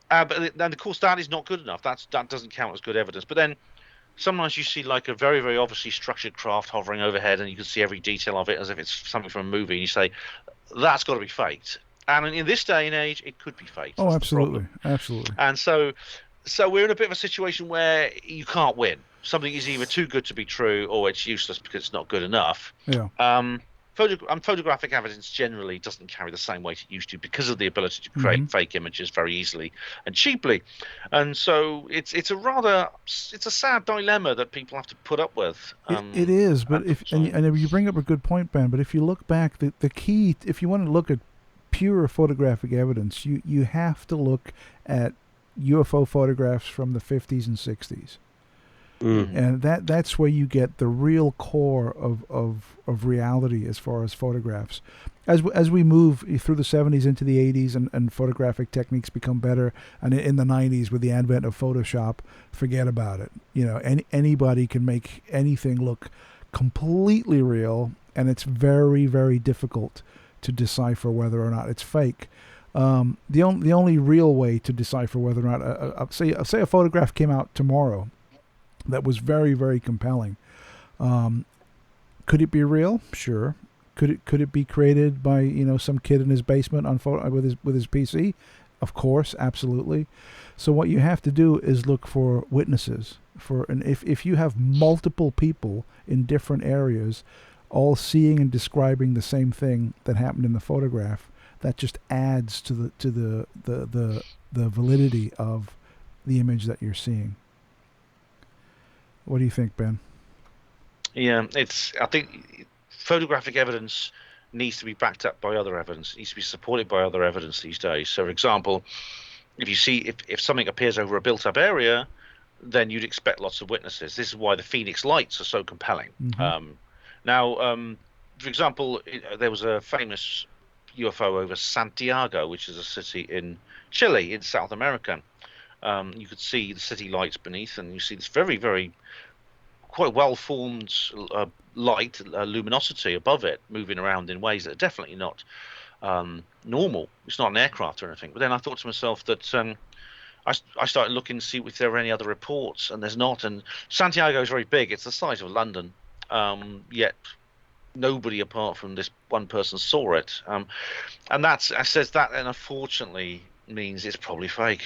But then, of course, that is not good enough. That doesn't count as good evidence. But then sometimes you see like a very obviously structured craft hovering overhead, and you can see every detail of it as if it's something from a movie. And you say, that's got to be faked. And in this day and age, it could be faked. Oh, That's absolutely, absolutely. And so we're in a bit of a situation where you can't win. Something is either too good to be true, or it's useless because it's not good enough. Yeah. Photographic evidence generally doesn't carry the same weight it used to because of the ability to create fake images very easily and cheaply, and so it's a sad dilemma that people have to put up with. It is, but and you bring up a good point, Ben. But if you look back, the key, if you want to look at pure photographic evidence, you have to look at UFO photographs from the 50s and 60s. And that's where you get the real core of reality as far as photographs. As we move through the 70s into the 80s and photographic techniques become better, and in the 90s with the advent of Photoshop, forget about it. You know, anybody can make anything look completely real, and it's very difficult to decipher whether or not it's fake. The only real way to decipher whether or not say a photograph came out tomorrow that was very compelling. Could it be real? Sure. Could it be created by some kid in his basement on with his PC? Of course, absolutely. So what you have to do is look for witnesses. And if you have multiple people in different areas, all seeing and describing the same thing that happened in the photograph, that just adds to the validity of the image that you're seeing. What do you think, Ben? Yeah, I think photographic evidence needs to be backed up by other evidence. It needs to be supported by other evidence these days. So, for example, if something appears over a built-up area, then you'd expect lots of witnesses. This is why the Phoenix lights are so compelling. For example, there was a famous UFO over Santiago, which is a city in Chile, in South America. You could see the city lights beneath, and you see this very quite well-formed light, luminosity above it, moving around in ways that are definitely not normal. It's not an aircraft or anything. But then I thought to myself that I started looking to see if there were any other reports, and there's not. And Santiago is very big. It's the size of London, yet nobody apart from this one person saw it. And unfortunately means it's probably fake,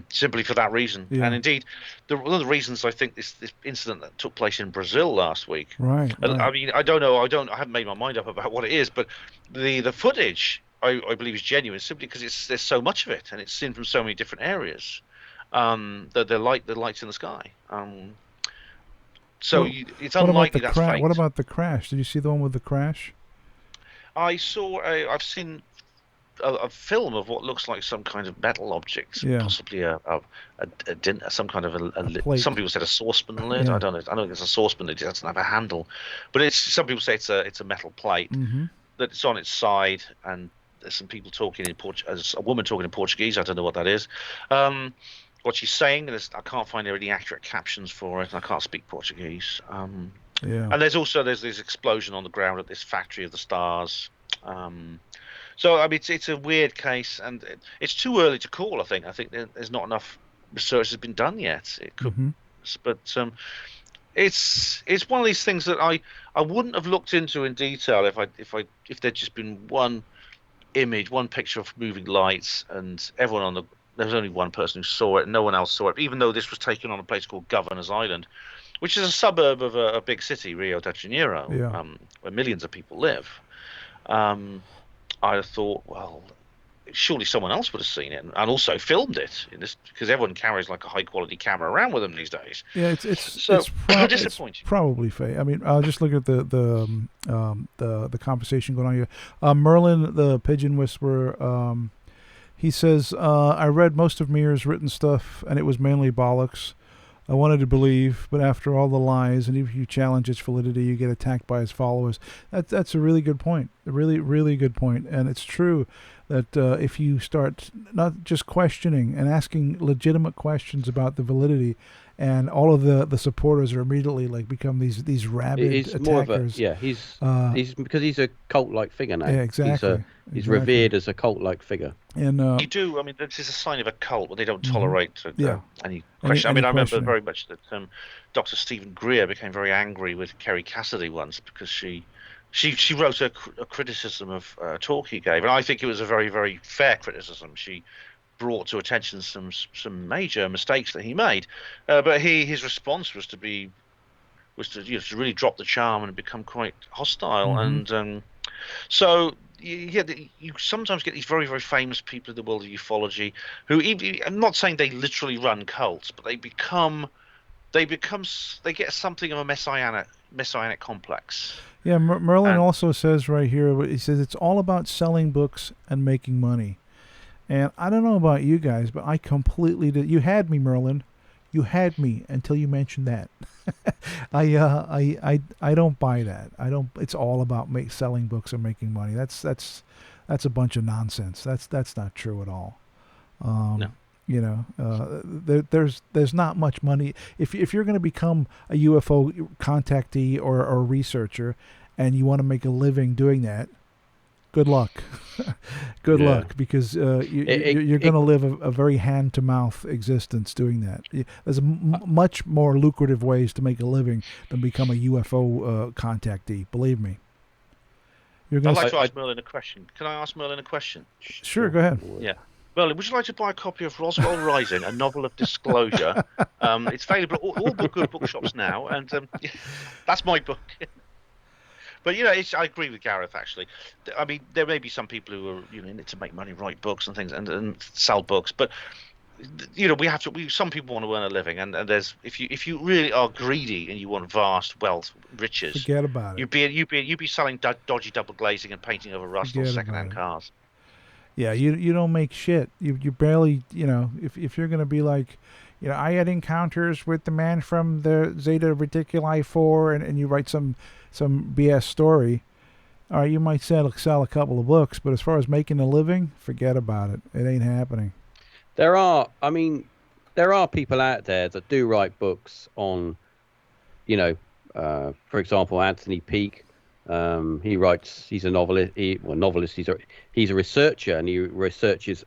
simply for that reason. And indeed, one of the reasons I think this incident that took place in Brazil last week. Right. I mean, I don't know. I haven't made my mind up about what it is, but the footage I believe is genuine simply because there's so much of it, and it's seen from so many different areas. The lights in the sky. It's unlikely that's fake. What about the crash? Did you see the one with the crash? I've seen a film of what looks like some kind of metal object, possibly some kind of a plate. Some people said a saucepan lid. I don't know. I don't think it's a saucepan lid. It doesn't have a handle, but some people say it's a metal plate that's on its side, and there's some people talking in Portuguese. A woman talking in Portuguese. I don't know what that is. What she's saying is I can't find any accurate captions for it, and I can't speak Portuguese. And there's this explosion on the ground at this factory of the stars. So I mean, it's a weird case, and it's too early to call. I think there's not enough research has been done yet. It could, but it's one of these things that I wouldn't have looked into in detail if there'd just been one image, one picture of moving lights, and there was only one person who saw it, and no one else saw it. Even though this was taken on a place called Governor's Island, which is a suburb of a big city, Rio de Janeiro, where millions of people live. I thought, well, surely someone else would have seen it and also filmed it because everyone carries like a high quality camera around with them these days. Yeah, it's disappointing. It's probably fake. I mean, I'll just look at the conversation going on here. Merlin, the pigeon whisperer, He says, I read most of Mears' written stuff, and it was mainly bollocks. I wanted to believe, but after all the lies, and if you challenge its validity, you get attacked by his followers. That's a really good point. A really, really good point. And it's true that if you start not just questioning and asking legitimate questions about the validity, and all of the supporters are immediately like become these rabid He's attackers. more of a he's because he's a cult-like figure now. Yeah, exactly. He's revered as a cult-like figure. And You do. I mean, this is a sign of a cult where they don't tolerate any question. Any I mean, I remember questioning. very much that Dr. Stephen Greer became very angry with Kerry Cassidy once because she wrote a criticism of a talk he gave, and I think it was a very, very fair criticism. She brought to attention some major mistakes that he made, but his response was to to really drop the charm and become quite hostile, and so you sometimes get these very, very famous people in the world of ufology who, even, I'm not saying they literally run cults, but they get something of a messianic complex. Yeah, Merlin also says right here, he says it's all about selling books and making money. And I don't know about you guys, but I completely did. You had me, Merlin. You had me until you mentioned that. I don't buy that. I don't. It's all about selling books and making money. That's a bunch of nonsense. That's not true at all. No. You know, there's not much money if you're going to become a UFO contactee or a researcher, and you want to make a living doing that. Good luck. Good luck, because you're going to live a very hand-to-mouth existence doing that. There's much more lucrative ways to make a living than become a UFO contactee. Believe me. I'd like to ask Merlin a question. Can I ask Merlin a question? Sure, go ahead. Yeah. Merlin, would you like to buy a copy of Roswell Rising, a novel of disclosure? It's available at all good bookshops now, and that's my book. But I agree with Gareth. Actually, I mean, there may be some people who are in it to make money, write books and things, and sell books. But we have to. Some people want to earn a living, and there's if you really are greedy and you want vast wealth, riches, forget about it. You'd be selling dodgy double glazing and painting over rust on secondhand cars. Yeah, you don't make shit. You barely if you're gonna be like. I had encounters with the man from the Zeta Reticuli 4, and you write some BS story. All right, you might sell a couple of books, but as far as making a living, forget about it. It ain't happening. There are people out there that do write books on, for example, Anthony Peake. He writes. He's a novelist. He's a researcher, and he researches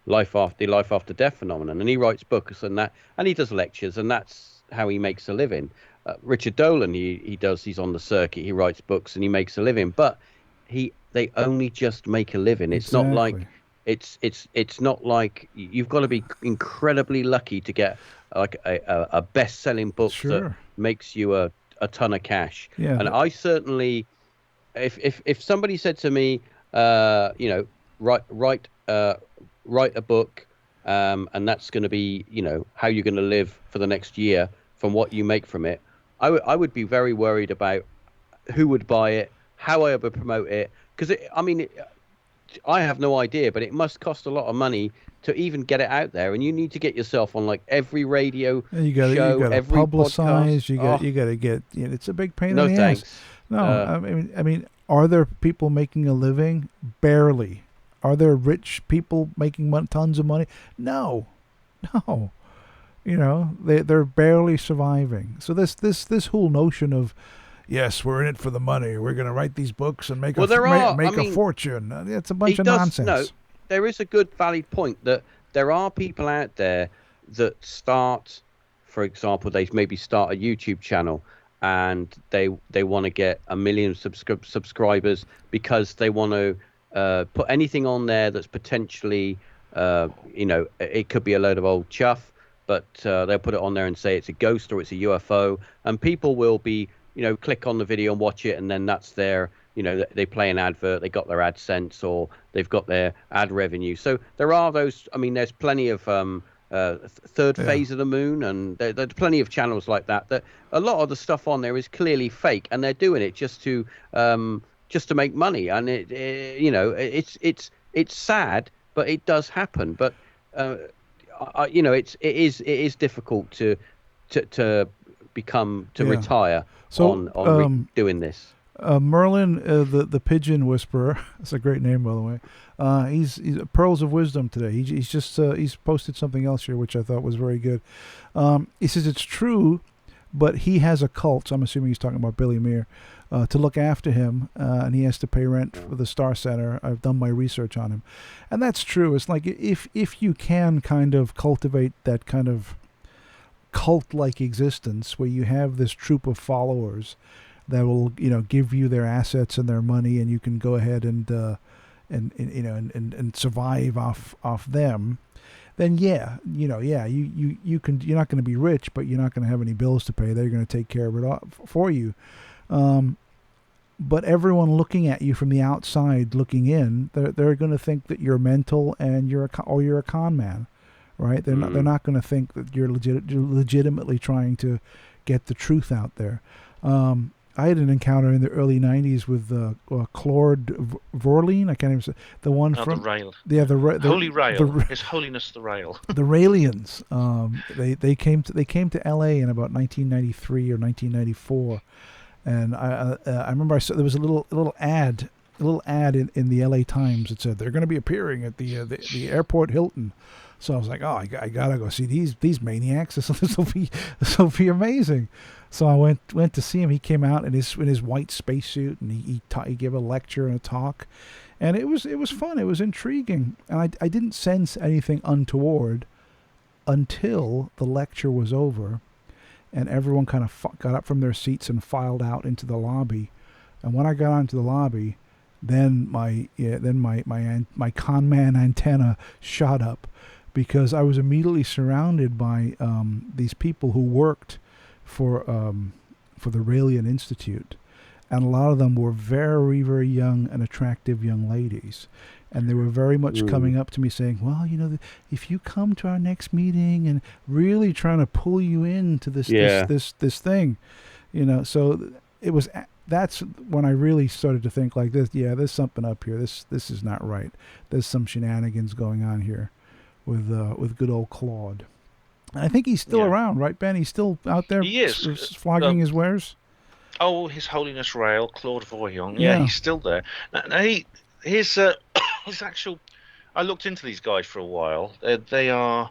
life after death phenomenon. And he writes books and he does lectures, and that's how he makes a living. Richard Dolan, he's on the circuit. He writes books and he makes a living, but they only just make a living. It's exactly. not like it's not like you've got to be incredibly lucky to get like a best-selling book that makes you a ton of cash. Yeah. And I certainly, if somebody said to me, write a book, and that's going to be, how you're going to live for the next year from what you make from it, I would be very worried about who would buy it, how I would promote it, because I have no idea, but it must cost a lot of money to even get it out there, and you need to get yourself on like every radio show, every publicize. podcast. You got to get. It's a big pain No in the thanks. ass. No, I mean, are there people making a living? Barely. Are there rich people making tons of money? No. They're barely surviving. So this whole notion of, yes, we're in it for the money. We're going to write these books and make a fortune. It's a bunch of nonsense. No, there is a good, valid point that there are people out there that start, for example, they maybe start a YouTube channel and they want to get 1 million subscribers because they want to put anything on there that's potentially, it could be a load of old chuff, but they'll put it on there and say it's a ghost or it's a UFO, and people will be, click on the video and watch it, and then that's their, they play an advert, they got their AdSense, or they've got their ad revenue. So there are those. I mean, there's plenty of third phase of the moon, and there's plenty of channels like that. That a lot of the stuff on there is clearly fake, and they're doing it just to make money. And it's sad but it does happen. But it is difficult to retire So, doing this. Merlin, the pigeon whisperer. That's a great name, by the way. He's pearls of wisdom today. He's just he's posted something else here, which I thought was very good. He says it's true, but he has a cult. I'm assuming he's talking about Billy Muir, to look after him, and he has to pay rent for the Star Center. I've done my research on him, and that's true. It's like if you can kind of cultivate that kind of cult-like existence where you have this troop of followers that will give you their assets and their money, and you can go ahead and survive off them, then you can, you're not going to be rich, but you're not going to have any bills to pay. They're going to take care of it all for you. But everyone looking at you from the outside looking in, they're going to think that you're mental and you're a con man, right? They're not going to think that you're legitimately trying to get the truth out there. I had an encounter in the early '90s with Claude Vorlin. I can't even say the one from the Rail. Yeah, the Holy Rail. His Holiness the Rail. The Raelians. They came to L.A. in about 1993 or 1994, and I remember there was a little ad in the L.A. Times that said they're going to be appearing at the airport Hilton. So I was like, oh, I gotta go see these maniacs. This will be amazing. So I went to see him. He came out in his white spacesuit, and he gave a lecture and a talk, and it was fun. It was intriguing, and I didn't sense anything untoward until the lecture was over, and everyone kind of got up from their seats and filed out into the lobby. And when I got onto the lobby, then my con man antenna shot up, because I was immediately surrounded by these people who worked for the Raelian Institute, and a lot of them were very, very young and attractive young ladies, and they were very much coming up to me saying, well, if you come to our next meeting, and really trying to pull you into this thing, so that's when I really started to think like this. Yeah, there's something up here. This is not right. There's some shenanigans going on here with good old Claude. I think he's still around, right, Ben? He's still out there. He is flogging his wares. Oh, His Holiness Rail, Claude Voyant. Yeah, he's still there. Now his actual. I looked into these guys for a while. They're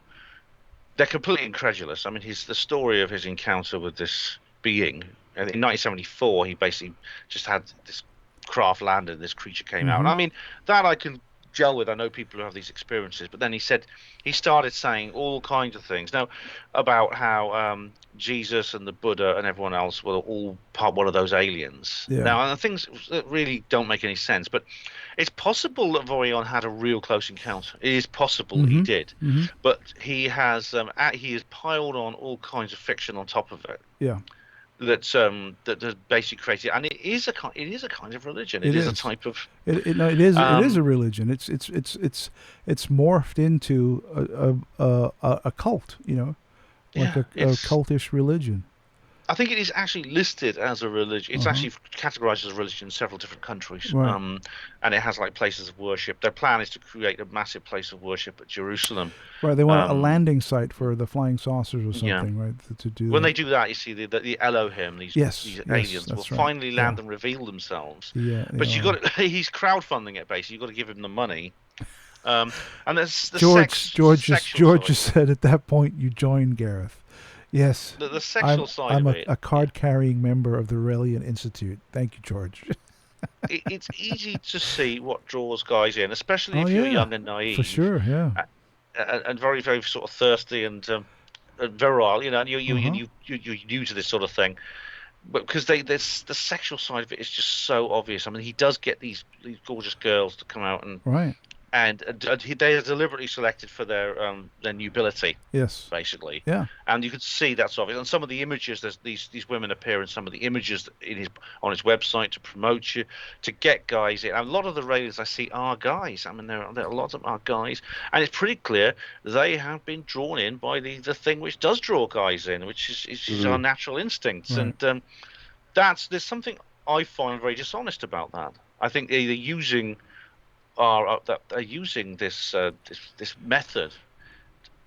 completely incredulous. I mean, the story of his encounter with this being in 1974. He basically just had this craft landed, this creature came out. And I mean, that I can gel with. I know people who have these experiences, but then he started saying all kinds of things now about how Jesus and the Buddha and everyone else were all one of those aliens. Now, and things that really don't make any sense, but it's possible that Voyant had a real close encounter. It is possible that he did, but he has piled on all kinds of fiction on top of it. That basically created, and it is a kind of religion. It is a type of. It is a religion. It's morphed into a cult. Like a cultish religion. I think it is actually listed as a religion. It's actually categorized as a religion in several different countries. Right. And it has like places of worship. Their plan is to create a massive place of worship at Jerusalem. Right. They want a landing site for the flying saucers or something, right? To do when they do that, you see the Elohim, these aliens will finally land and reveal themselves. But he's crowdfunding it basically. You've got to give him the money. And there's the George just said at that point you joined Gareth. Yes, the sexual side I'm of it. a card-carrying member of the Raelian Institute. Thank you, George. It's easy to see what draws guys in, especially if you're young and naive. For sure, yeah. And very, very sort of thirsty and virile, and you're new to this sort of thing. But because the sexual side of it is just so obvious. I mean, he does get these gorgeous girls to come out and. Right. And they are deliberately selected for their nubility. Yes. Basically. Yeah. And you could see that's obvious. And some of the images, these women appear in some of the images on his website to promote you, to get guys in. And a lot of the raiders I see are guys. I mean, there are a lot of them are guys, and it's pretty clear they have been drawn in by the thing which does draw guys in, which is our natural instincts. Right. And there's something I find very dishonest about that. I think they're using are using this method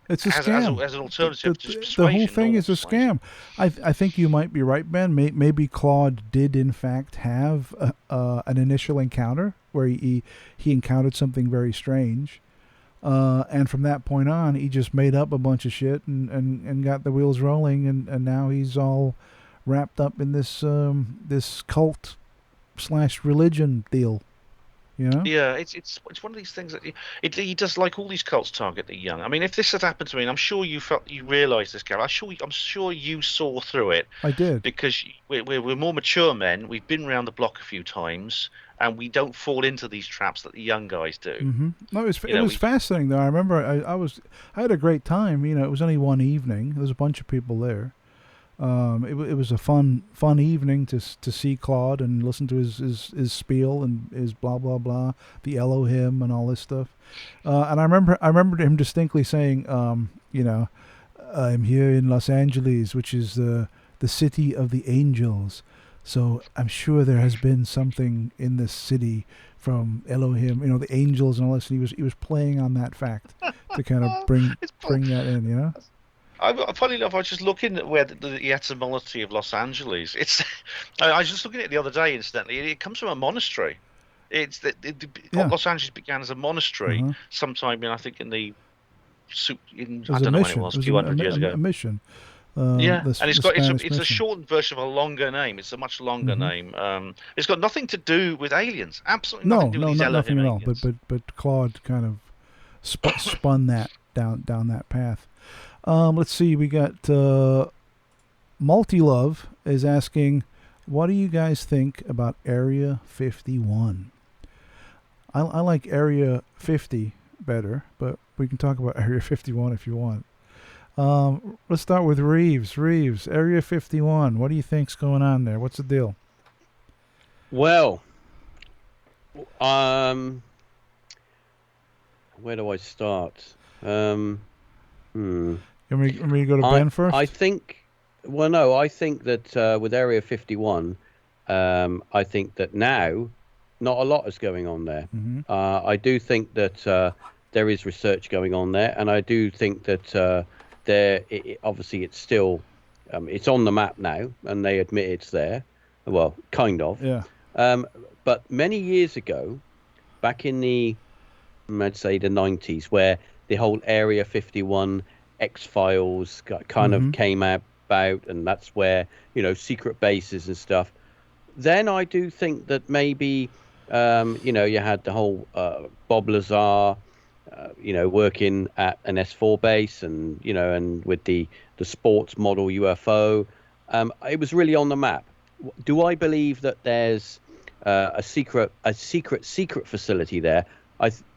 It's a as scam. an alternative to The whole persuasion. thing Normal is a persuasion. scam. I think you might be right, Ben. Maybe Claude did in fact have an initial encounter where he encountered something very strange, and from that point on, he just made up a bunch of shit and got the wheels rolling, and now he's all wrapped up in this cult / religion deal. You know? Yeah, it's one of these things that he does, like all these cults target the young. I mean, if this had happened to me, and I'm sure you realised this, Gary. I'm sure you saw through it I did. because we're more mature men. We've been around the block a few times, and we don't fall into these traps that the young guys do. Mm-hmm. No, it You know, was fascinating though. I remember I had a great time. You know, it was only one evening. There was a bunch of people there. It was a fun evening to see Claude and listen to his spiel and his blah blah blah, the Elohim and all this stuff. And I remember him distinctly saying, you know, I'm here in Los Angeles, which is the city of the angels. So I'm sure there has been something in this city from Elohim, you know, the angels and all this. And he was playing on that fact to kind of bring that in, you know. Funny enough, I was just looking at where the etymology of Los Angeles. It's I was just looking at it the other day. Incidentally, it comes from a monastery. It's Yeah. Los Angeles began as a monastery Uh-huh. sometime I think in It I was a don't know when it mission. was, It a was few hundred years a ago. mission. Yeah, The and the it's Spanish a mission. shortened version of a longer name. It's a much longer Mhm. name. It's got nothing to do with aliens. Absolutely No, nothing to do with these nothing Elohim at all. aliens. But Claude kind of spun that down that path. Let's see. We got Multi Love is asking, what do you guys think about Area 51? I like Area 50 better, but we can talk about Area 51 if you want. Let's start with Reeves. Reeves, Area 51. What do you think's going on there? What's the deal? Well, where do I start? You want me to go to Ben first? I think. Well, no, I think that with Area 51, I think that now not a lot is going on there. Mm-hmm. I do think that there is research going on there, and I do think that obviously it's still it's on the map now, and they admit it's there. Well, kind of. Yeah. But many years ago, back in I'd say the 90s, where the whole Area 51 X-Files kind of came about, and that's where, you know, secret bases and stuff. Then I do think that maybe, you know, you had the whole Bob Lazar, you know, working at an S4 base, and, you know, and with the sports model UFO. It was really on the map. Do I believe that there's a secret facility there?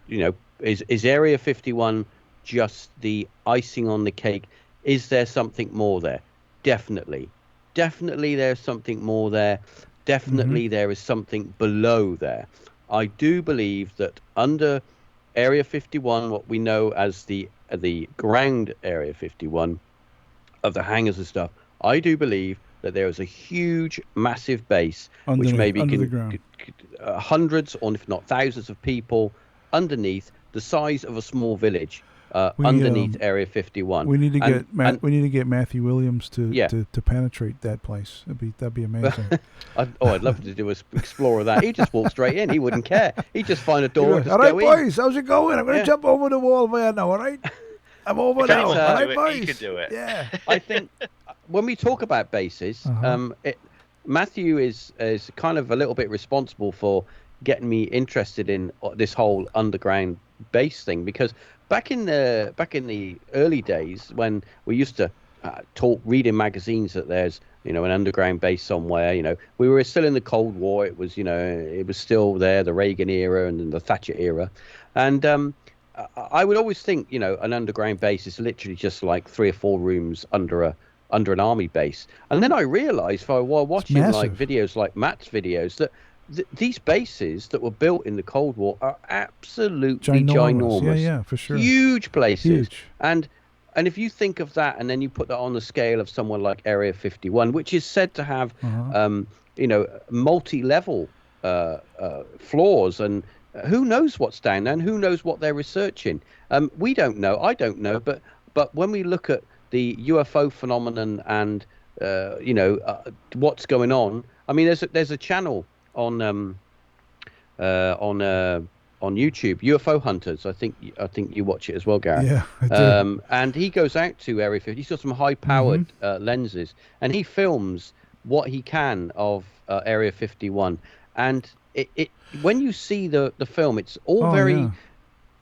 You know, is Area 51 just the icing on the cake? Is there something more there? Definitely there's something more there. Definitely there is something below there. I do believe that under Area 51, what we know as the ground Area 51 of the hangars and stuff, I do believe that there is a huge, massive base which maybe under the can ground. hundreds, or if not thousands, of people underneath, the size of a small village, underneath Area 51. We need to get Matthew Williams to penetrate that place. That'd be amazing. I'd love to do an explorer of that. He'd just walk straight in. He wouldn't care. He'd just find a door. All right, boys, how's it going? I'm going to jump over the wall there now. All right, I'm over now. All right, boys. He could do it. Yeah. I think when we talk about bases, Matthew is kind of a little bit responsible for getting me interested in this whole underground base thing, because back in the early days when we used to read in magazines that there's, you know, an underground base somewhere, you know, we were still in the Cold War. It was, you know, it was still there, the Reagan era and then the Thatcher era, and I would always think, you know, an underground base is literally just like 3 or 4 rooms under an army base. And then I realized while watching like videos like Matt's videos that these bases that were built in the Cold War are absolutely ginormous. Yeah, for sure. Huge places. Huge. And if you think of that, and then you put that on the scale of someone like Area 51, which is said to have, you know, multi-level floors, and who knows what's down there and who knows what they're researching? We don't know. I don't know. But when we look at the UFO phenomenon and what's going on, I mean, there's a channel on on YouTube, UFO Hunters. I think you watch it as well, Gareth. Yeah, I do. And he goes out to Area 50. He's got some high-powered lenses, and he films what he can of Area 51. And it when you see the film, it's all Yeah.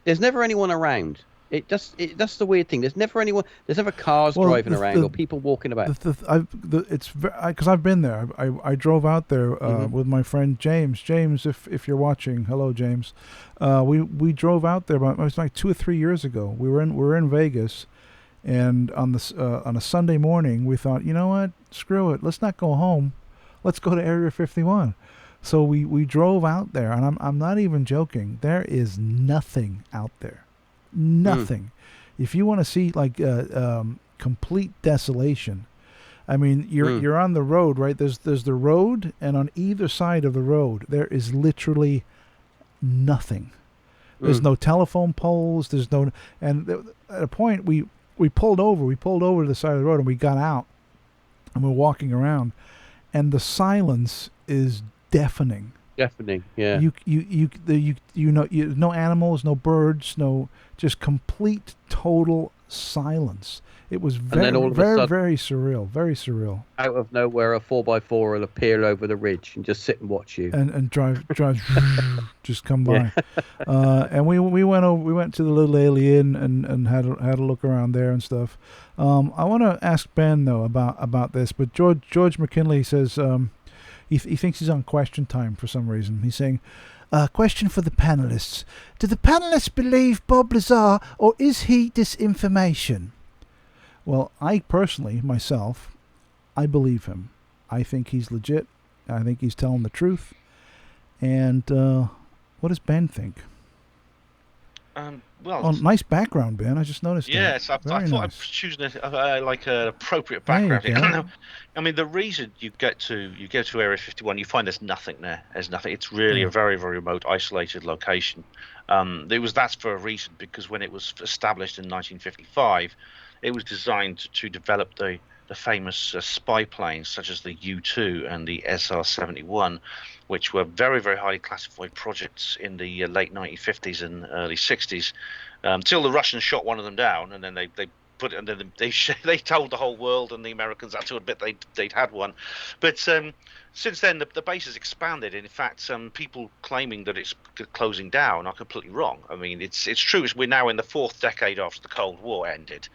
There's never anyone around. That's the weird thing. There's never anyone. There's never cars driving around or people walking about. It's because I've been there. I drove out there with my friend James. James, if you're watching, hello James. We drove out there it was like 2 or 3 years ago. We were in Vegas, and on a Sunday morning we thought, you know what, screw it, let's not go home, let's go to Area 51. So we drove out there, and I'm not even joking. There is nothing out there. Nothing. If you want to see like complete desolation, I mean, you're on the road, right? There's the road, and on either side of the road there is literally nothing. There's no telephone poles. There's no, and at a point we pulled over. We pulled over to the side of the road, and we got out, and we're walking around, and the silence is deafening. Deafening, yeah. No animals, no birds, no, just complete total silence. It was very very surreal, very surreal. Out of nowhere, a 4x4 will appear over the ridge and just sit and watch you. And drive just come by. And we went to the little alien and had a look around there and stuff. I want to ask Ben though about this, but George McKinley says he thinks he's on question time for some reason. He's saying, question for the panelists. Do the panelists believe Bob Lazar, or is he disinformation? Well, I personally, myself, I believe him. I think he's legit. I think he's telling the truth. And what does Ben think? Well, nice background, Ben. I just noticed. Yes, I thought I was choosing an appropriate background. I mean, the reason you go to Area 51, you find there's nothing there. There's nothing. It's really a very, very remote, isolated location. That's for a reason, because when it was established in 1955, it was designed to develop the famous spy planes such as the U-2 and the SR-71, which were very, very highly classified projects in the late 1950s and early 60s, until the Russians shot one of them down, and then they told the whole world and the Americans that to admit they'd had one. But since then, the base has expanded. In fact, people claiming that it's closing down are completely wrong. I mean, it's true. We're now in the 4th decade after the Cold War ended.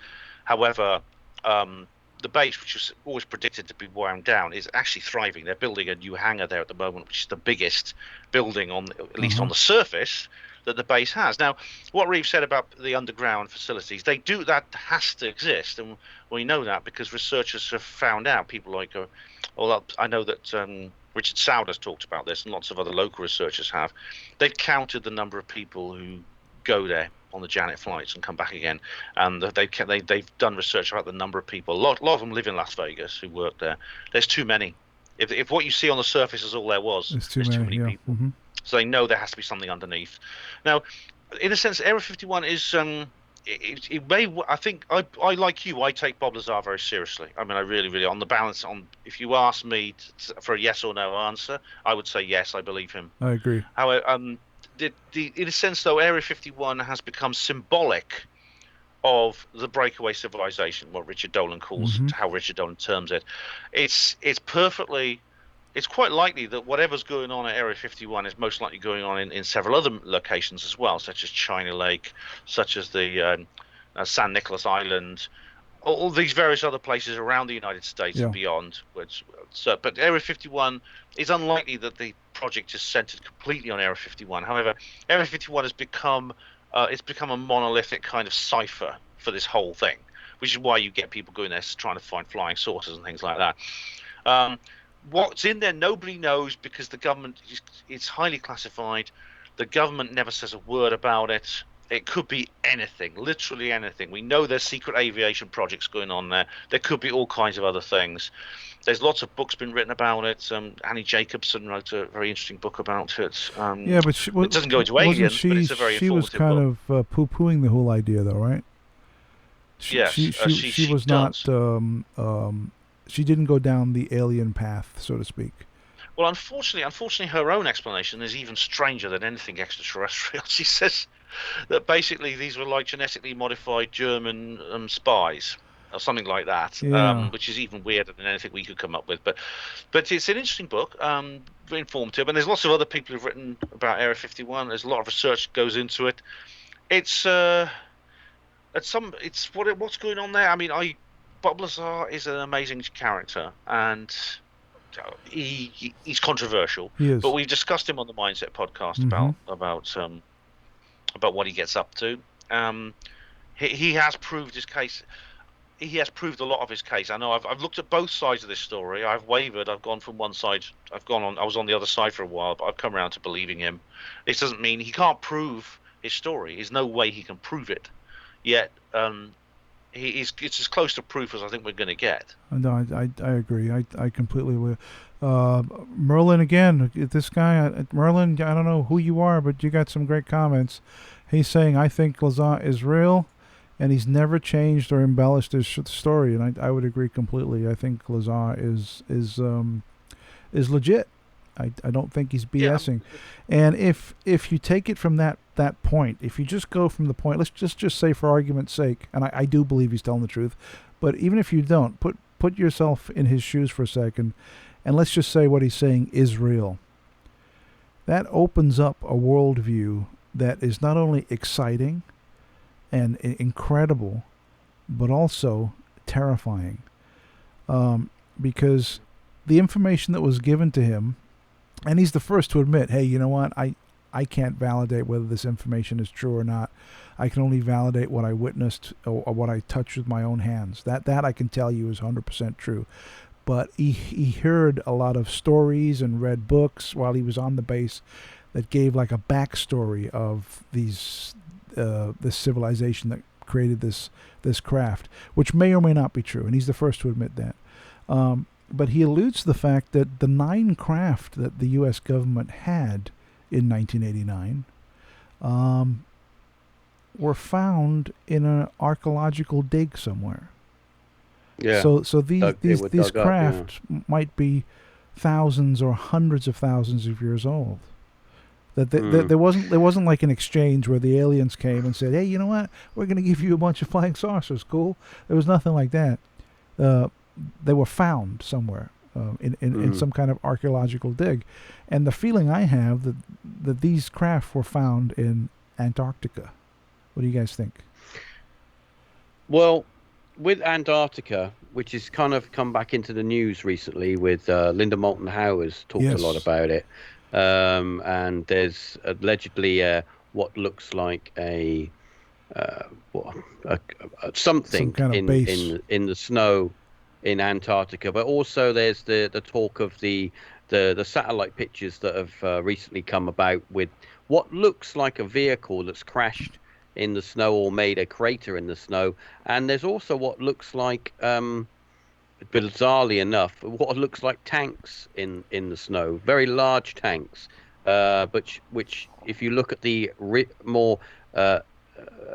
However, the base, which was always predicted to be wound down, is actually thriving. They're building a new hangar there at the moment, which is the biggest building at least on the surface, that the base has. Now, what Reeves said about the underground facilities, that has to exist, and we know that because researchers have found out. People like, I know that Richard Sauder's talked about this, and lots of other local researchers have. They've counted the number of people who go there on the Janet flights and come back again, and they've done research about the number of people. A lot of them live in Las Vegas who work there. There's too many. If what you see on the surface is all there was, there's too many people. Mm-hmm. So they know there has to be something underneath. Now, in a sense, Area 51 is it may. I think I like you. I take Bob Lazar very seriously. I mean, I really, really, on the balance. If you ask me for a yes or no answer, I would say yes. I believe him. I agree. However, in a sense, though, Area 51 has become symbolic of the breakaway civilization, what Richard Dolan calls it, how Richard Dolan terms it. It's quite likely that whatever's going on at Area 51 is most likely going on in several other locations as well, such as China Lake, such as the San Nicolas Island, all these various other places around the United States and beyond. But Area 51 is unlikely that the project is centered completely on Area 51. However, Area 51 has become a monolithic kind of cipher for this whole thing, which is why you get people going there trying to find flying saucers and things like that. What's in there, nobody knows, because the government it's highly classified. The government never says a word about it. It could be anything, literally anything. We know there's secret aviation projects going on there. There could be all kinds of other things. There's lots of books been written about it. Annie Jacobson wrote a very interesting book about it. Yeah, but It doesn't go into wasn't aliens, but she? it's a very She was informative kind book. of poo-pooing the whole idea, though, right? Yes, She was does. not. She didn't go down the alien path, so to speak. Well, unfortunately, her own explanation is even stranger than anything extraterrestrial. She says that basically these were like genetically modified German spies or something like that, Yeah. which is even weirder than anything we could come up with. But it's an interesting book, very informative, and there's lots of other people who've written about Area 51. There's a lot of research that goes into it. It's what's going on there. I mean, Bob Lazar is an amazing character, and he's controversial. He is. But we've discussed him on the Mindset podcast about what he gets up to. He has proved his case. He has proved a lot of his case. I know I've looked at both sides of this story. I've wavered. I've gone from one side. I was on the other side for a while, but I've come around to believing him. This doesn't mean he can't prove his story. There's no way he can prove it. Yet it's as close to proof as I think we're going to get. No, I agree. I completely will. Merlin again. This guy, Merlin. I don't know who you are, but you got some great comments. He's saying I think Lazar is real, and he's never changed or embellished his story, and I would agree completely. I think Lazar is legit. I don't think he's BSing. Yeah. And if you take it from that point, if you just go from the point, let's just say for argument's sake, and I do believe he's telling the truth, but even if you don't, put yourself in his shoes for a second, and let's just say what he's saying is real. That opens up a worldview that is not only exciting and incredible, but also terrifying. Because the information that was given to him, and he's the first to admit, hey, you know what, I can't validate whether this information is true or not. I can only validate what I witnessed or what I touched with my own hands. That I can tell you is 100% true. But he heard a lot of stories and read books while he was on the base that gave like a backstory of this civilization that created this craft, which may or may not be true, and he's the first to admit that. But he alludes to the fact that the 9 craft that the U.S. government had in 1989 were found in an archaeological dig somewhere. Yeah. So these craft yeah. might be thousands or hundreds of thousands of years old. That there wasn't like an exchange where the aliens came and said, hey, you know what, we're going to give you a bunch of flying saucers, cool. There was nothing like that. They were found somewhere in some kind of archaeological dig, and the feeling I have that these craft were found in Antarctica. What do you guys think? Well, with Antarctica, which has kind of come back into the news recently, with Linda Moulton Howe has talked a lot about it, and there's allegedly what looks like something kind of base in the snow in Antarctica, but also there's the talk of the satellite pictures that have recently come about with what looks like a vehicle that's crashed in the snow or made a crater in the snow, and there's also what looks like, bizarrely enough, what looks like tanks in the snow, very large tanks, but which if you look at the more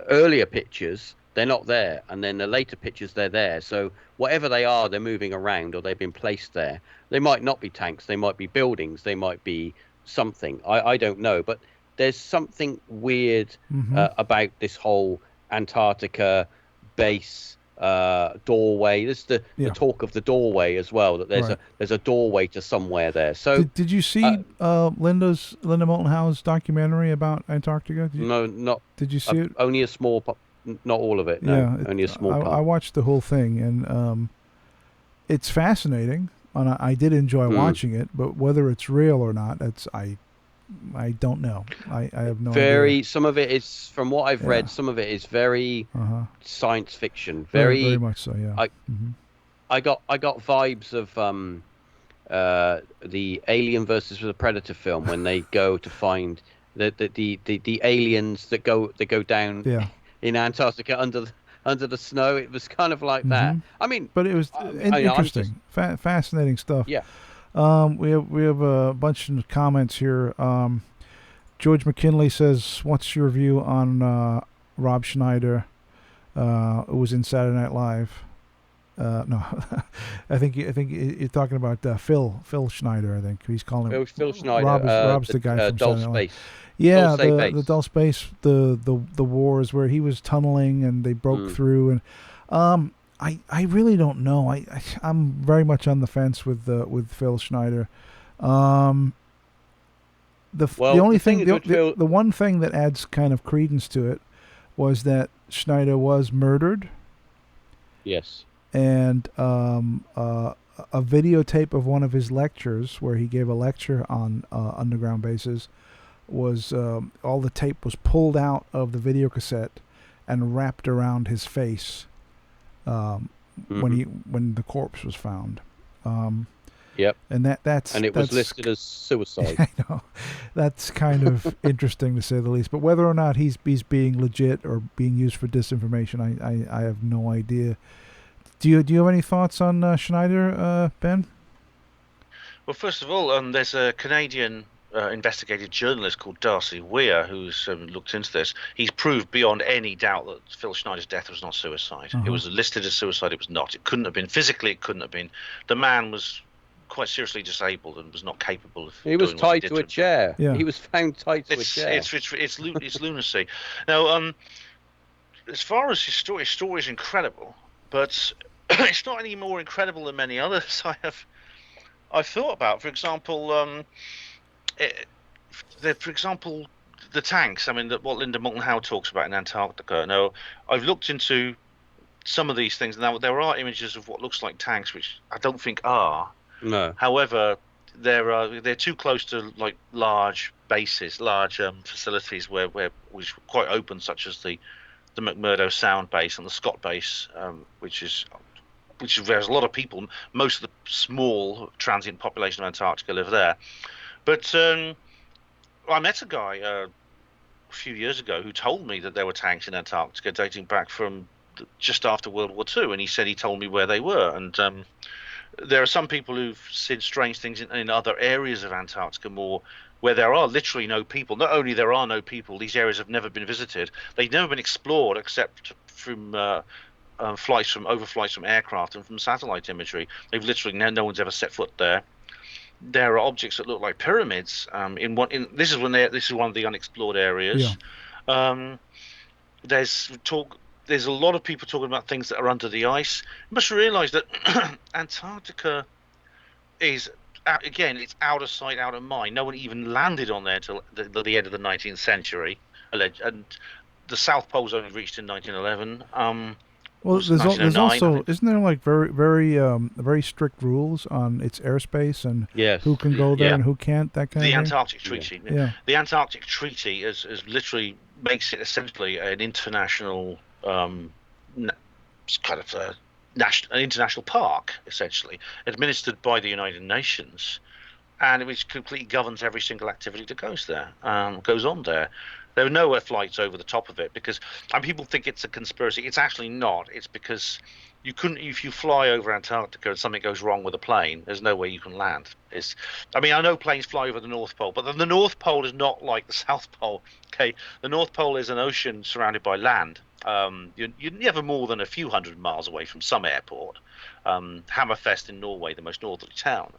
earlier pictures, they're not there, and then the later pictures they're there. So whatever they are, they're moving around or they've been placed there. They might not be tanks, they might be buildings, they might be something. I don't know, but there's something weird about this whole Antarctica base doorway. There's the talk of the doorway as well, that there's a doorway to somewhere there. So did you see Linda Moulton Howe's documentary about Antarctica? No, not. Did you see it? Only a small part, not all of it. No, yeah, only a small part. I watched the whole thing, and it's fascinating, and I did enjoy watching it. But whether it's real or not, I don't know. I have no idea. Some of it is, from what I've read, some of it is very science fiction. Very much so, yeah. I got vibes of the Alien versus the Predator film when they go to find the aliens that go down Yeah. in Antarctica under the snow. It was kind of like that. I mean, But it was interesting, fascinating stuff. Yeah. We have a bunch of comments here. George McKinley says, "What's your view on Rob Schneider, who was in Saturday Night Live?" No, I think you're talking about Phil Schneider. I think he's calling him. Phil Schneider. Rob's the guy from Dull Saturday Night Live. Space. Yeah, Dulce the Base. Dull Space, the wars where he was tunneling and they broke through, and I really don't know. I'm very much on the fence with Phil Schneider. The only thing, the one thing that adds kind of credence to it was that Schneider was murdered. Yes. And a videotape of one of his lectures where he gave a lecture on underground bases was all the tape was pulled out of the video cassette and wrapped around his face when the corpse was found. Yep. And that's it was listed as suicide. I know. That's kind of interesting to say the least. But whether or not he's being legit or being used for disinformation, I have no idea. Do you have any thoughts on Schneider, Ben? Well, first of all, there's a Canadian investigative journalist called Darcy Weir who's looked into this. He's proved beyond any doubt that Phil Schneider's death was not suicide. It was listed as suicide. It was not. It couldn't have been. Physically, it couldn't have been. The man was quite seriously disabled and was not capable of. He was tied to a chair. Yeah. He was found tied to a chair. It's lunacy. Now, as far as his story is incredible, but it's not any more incredible than many others I've thought about. For example, the tanks. I mean, what Linda Moulton Howe talks about in Antarctica. Now, I've looked into some of these things. Now, there are images of what looks like tanks, which I don't think are. No. However, they're too close to like large bases, large facilities which are quite open, such as the McMurdo Sound base and the Scott base, which is where there's a lot of people. Most of the small transient population of Antarctica live there. But I met a guy a few years ago who told me that there were tanks in Antarctica dating back from just after World War II, and he told me where they were. And there are some people who've seen strange things in other areas of Antarctica, more where there are literally no people. Not only there are no people, these areas have never been visited. They've never been explored except from overflights from aircraft and from satellite imagery. They've literally no one's ever set foot there. There are objects that look like pyramids. This is one of the unexplored areas. Yeah. There's a lot of people talking about things that are under the ice. You must realize that Antarctica is, again, it's out of sight, out of mind. No one even landed on there until the end of the 19th century, and the South Pole's only reached in 1911. Well, there's also, isn't there like very strict rules on its airspace and who can go there and who can't, that kind of thing? The Antarctic Treaty. Yeah. The Antarctic Treaty is literally makes it essentially an international an international park, essentially administered by the United Nations, and which completely governs every single activity that goes on there. There are no flights over the top of it because, and people think it's a conspiracy. It's actually not. It's because you couldn't, if you fly over Antarctica and something goes wrong with a plane, there's no way you can land. I know planes fly over the North Pole, but the North Pole is not like the South Pole. Okay, the North Pole is an ocean surrounded by land. You're never more than a few hundred miles away from some airport. Hammerfest in Norway, the most northerly town,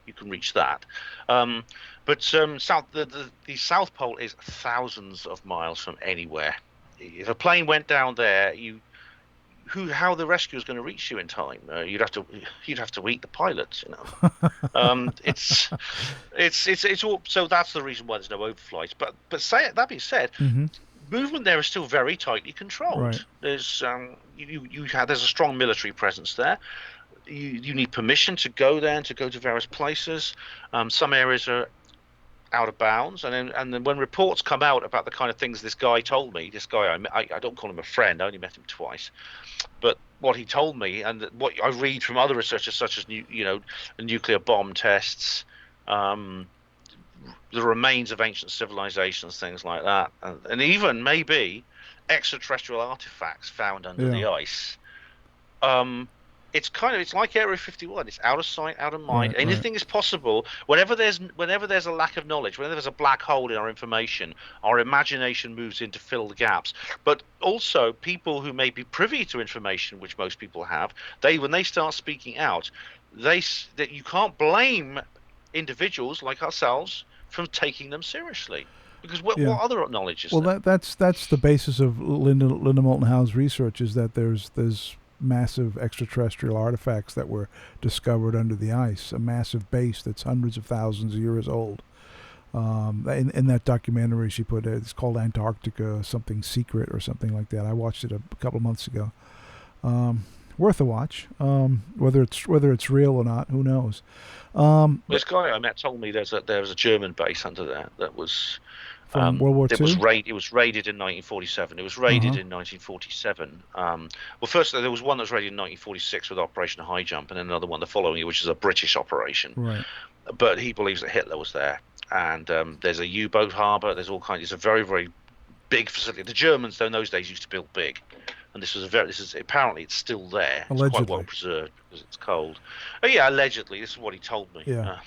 you can reach that. But the South Pole is thousands of miles from anywhere. If a plane went down there, how the rescue is going to reach you in time? You'd have to eat the pilots, you know. It's all. So that's the reason why there's no overflights. But that being said. Mm-hmm. Movement there is still very tightly controlled. Right. There's there's a strong military presence there. You need permission to go there and to go to various places. Some areas are out of bounds, and then when reports come out about the kind of things this guy told me, this guy I don't call him a friend, I only met him twice, but what he told me and what I read from other researchers such as nuclear bomb tests. the remains of ancient civilizations, things like that, and even maybe extraterrestrial artifacts found under the ice. It's like Area 51. It's out of sight, out of mind. Anything is possible. Whenever there's a lack of knowledge, whenever there's a black hole in our information, our imagination moves in to fill the gaps. But also, people who may be privy to information, which most people have, when they start speaking out, that you can't blame individuals like ourselves from taking them seriously. Because what other knowledge is there? Well, that's the basis of Linda Moulton Howe's research, is that there's massive extraterrestrial artifacts that were discovered under the ice, a massive base that's hundreds of thousands of years old. In that documentary she put, it's called Antarctica, something secret or something like that. I watched it a couple of months ago. Worth a watch. Whether it's real or not, who knows? This guy I met told me there was a German base under there that was from World War II. It was raided in 1947. It was raided in 1947. Well, first there was one that was raided in 1946 with Operation High Jump, and then another one the following year, which is a British operation. Right. But he believes that Hitler was there, and there's a U-boat harbour. There's all kinds. It's a very, very big facility. The Germans, though, in those days used to build big. And this is apparently it's still there. It's allegedly. Quite well preserved because it's cold. Oh yeah, allegedly. This is what he told me. Yeah.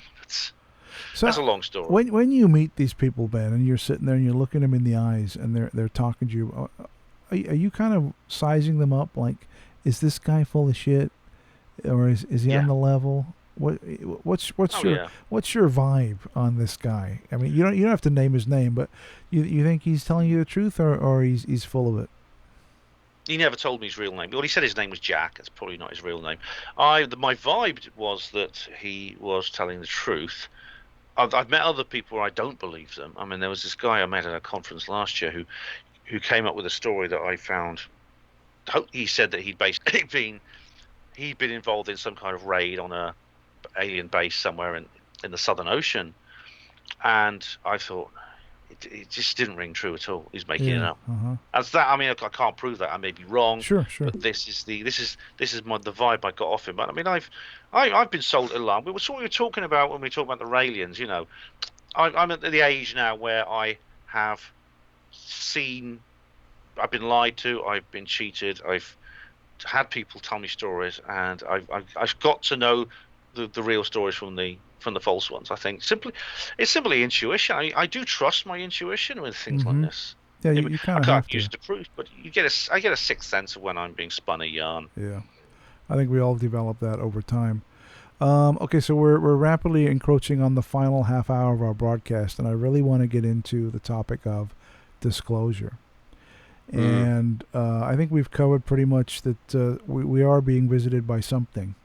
So that's a long story. When you meet these people, Ben, and you're sitting there and you're looking them in the eyes, and they're talking to you, are you kind of sizing them up? Like, is this guy full of shit, or is he on the level? What's your vibe on this guy? I mean, you don't have to name his name, but you think he's telling you the truth, or he's full of it? He never told me his real name. Well, he said his name was Jack. It's probably not his real name. My vibe was that he was telling the truth. I've met other people where I don't believe them. I mean, there was this guy I met at a conference last year who came up with a story that I found. He said that he'd been involved in some kind of raid on a alien base somewhere in the Southern Ocean, and I thought it just didn't ring true at all. He's making it up. As that, I mean, I can't prove that. I may be wrong. Sure. But this is the vibe I got off him. But I mean, I've been sold along. We were talking about when we talk about the aliens. You know, I'm at the age now where I have seen, I've been lied to, I've been cheated, I've had people tell me stories, and I've got to know the real stories from the false ones. I think it's simply intuition. I do trust my intuition with things like this. Yeah, you kind of I have can't use the proof, but I get a sixth sense of when I'm being spun a yarn. Yeah, I think we all develop that over time. Okay, so we're rapidly encroaching on the final half hour of our broadcast, and I really want to get into the topic of disclosure. And I think we've covered pretty much that we are being visited by something.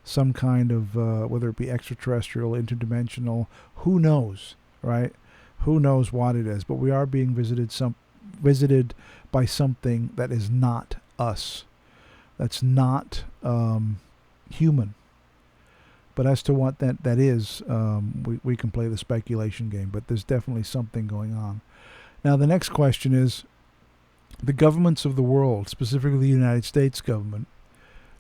Some kind of, whether it be extraterrestrial, interdimensional, who knows, right? Who knows what it is? But we are being visited by something that is not us. That's not human. But as to what that is, we can play the speculation game. But there's definitely something going on. Now, the next question is, the governments of the world, specifically the United States government,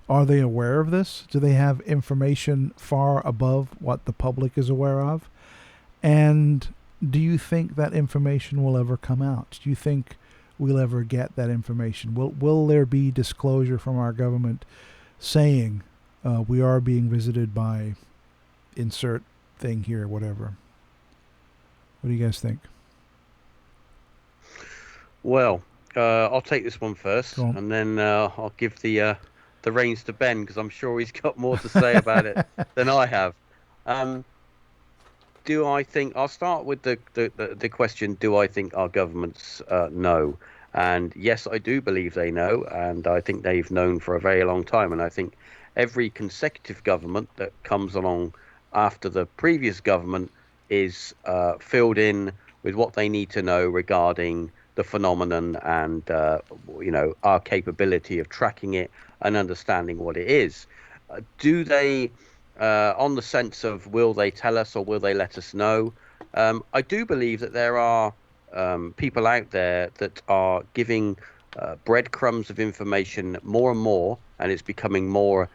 are they aware of this? Do they have information far above what the public is aware of? And do you think that information will ever come out? Do you think we'll ever get that information? Will there be disclosure from our government saying we are being visited by insert thing here, whatever? What do you guys think? Well, I'll take this one first, and then I'll give the reins to Ben, because I'm sure he's got more to say about it than I have. Do I think, I'll start with the question, do I think our governments know? And yes, I do believe they know, and I think they've known for a very long time. And I think every consecutive government that comes along after the previous government is filled in with what they need to know regarding the phenomenon and our capability of tracking it and understanding what it is. Do they, on the sense of will they tell us or will they let us know? I do believe that there are people out there that are giving breadcrumbs of information more and more, and it's becoming more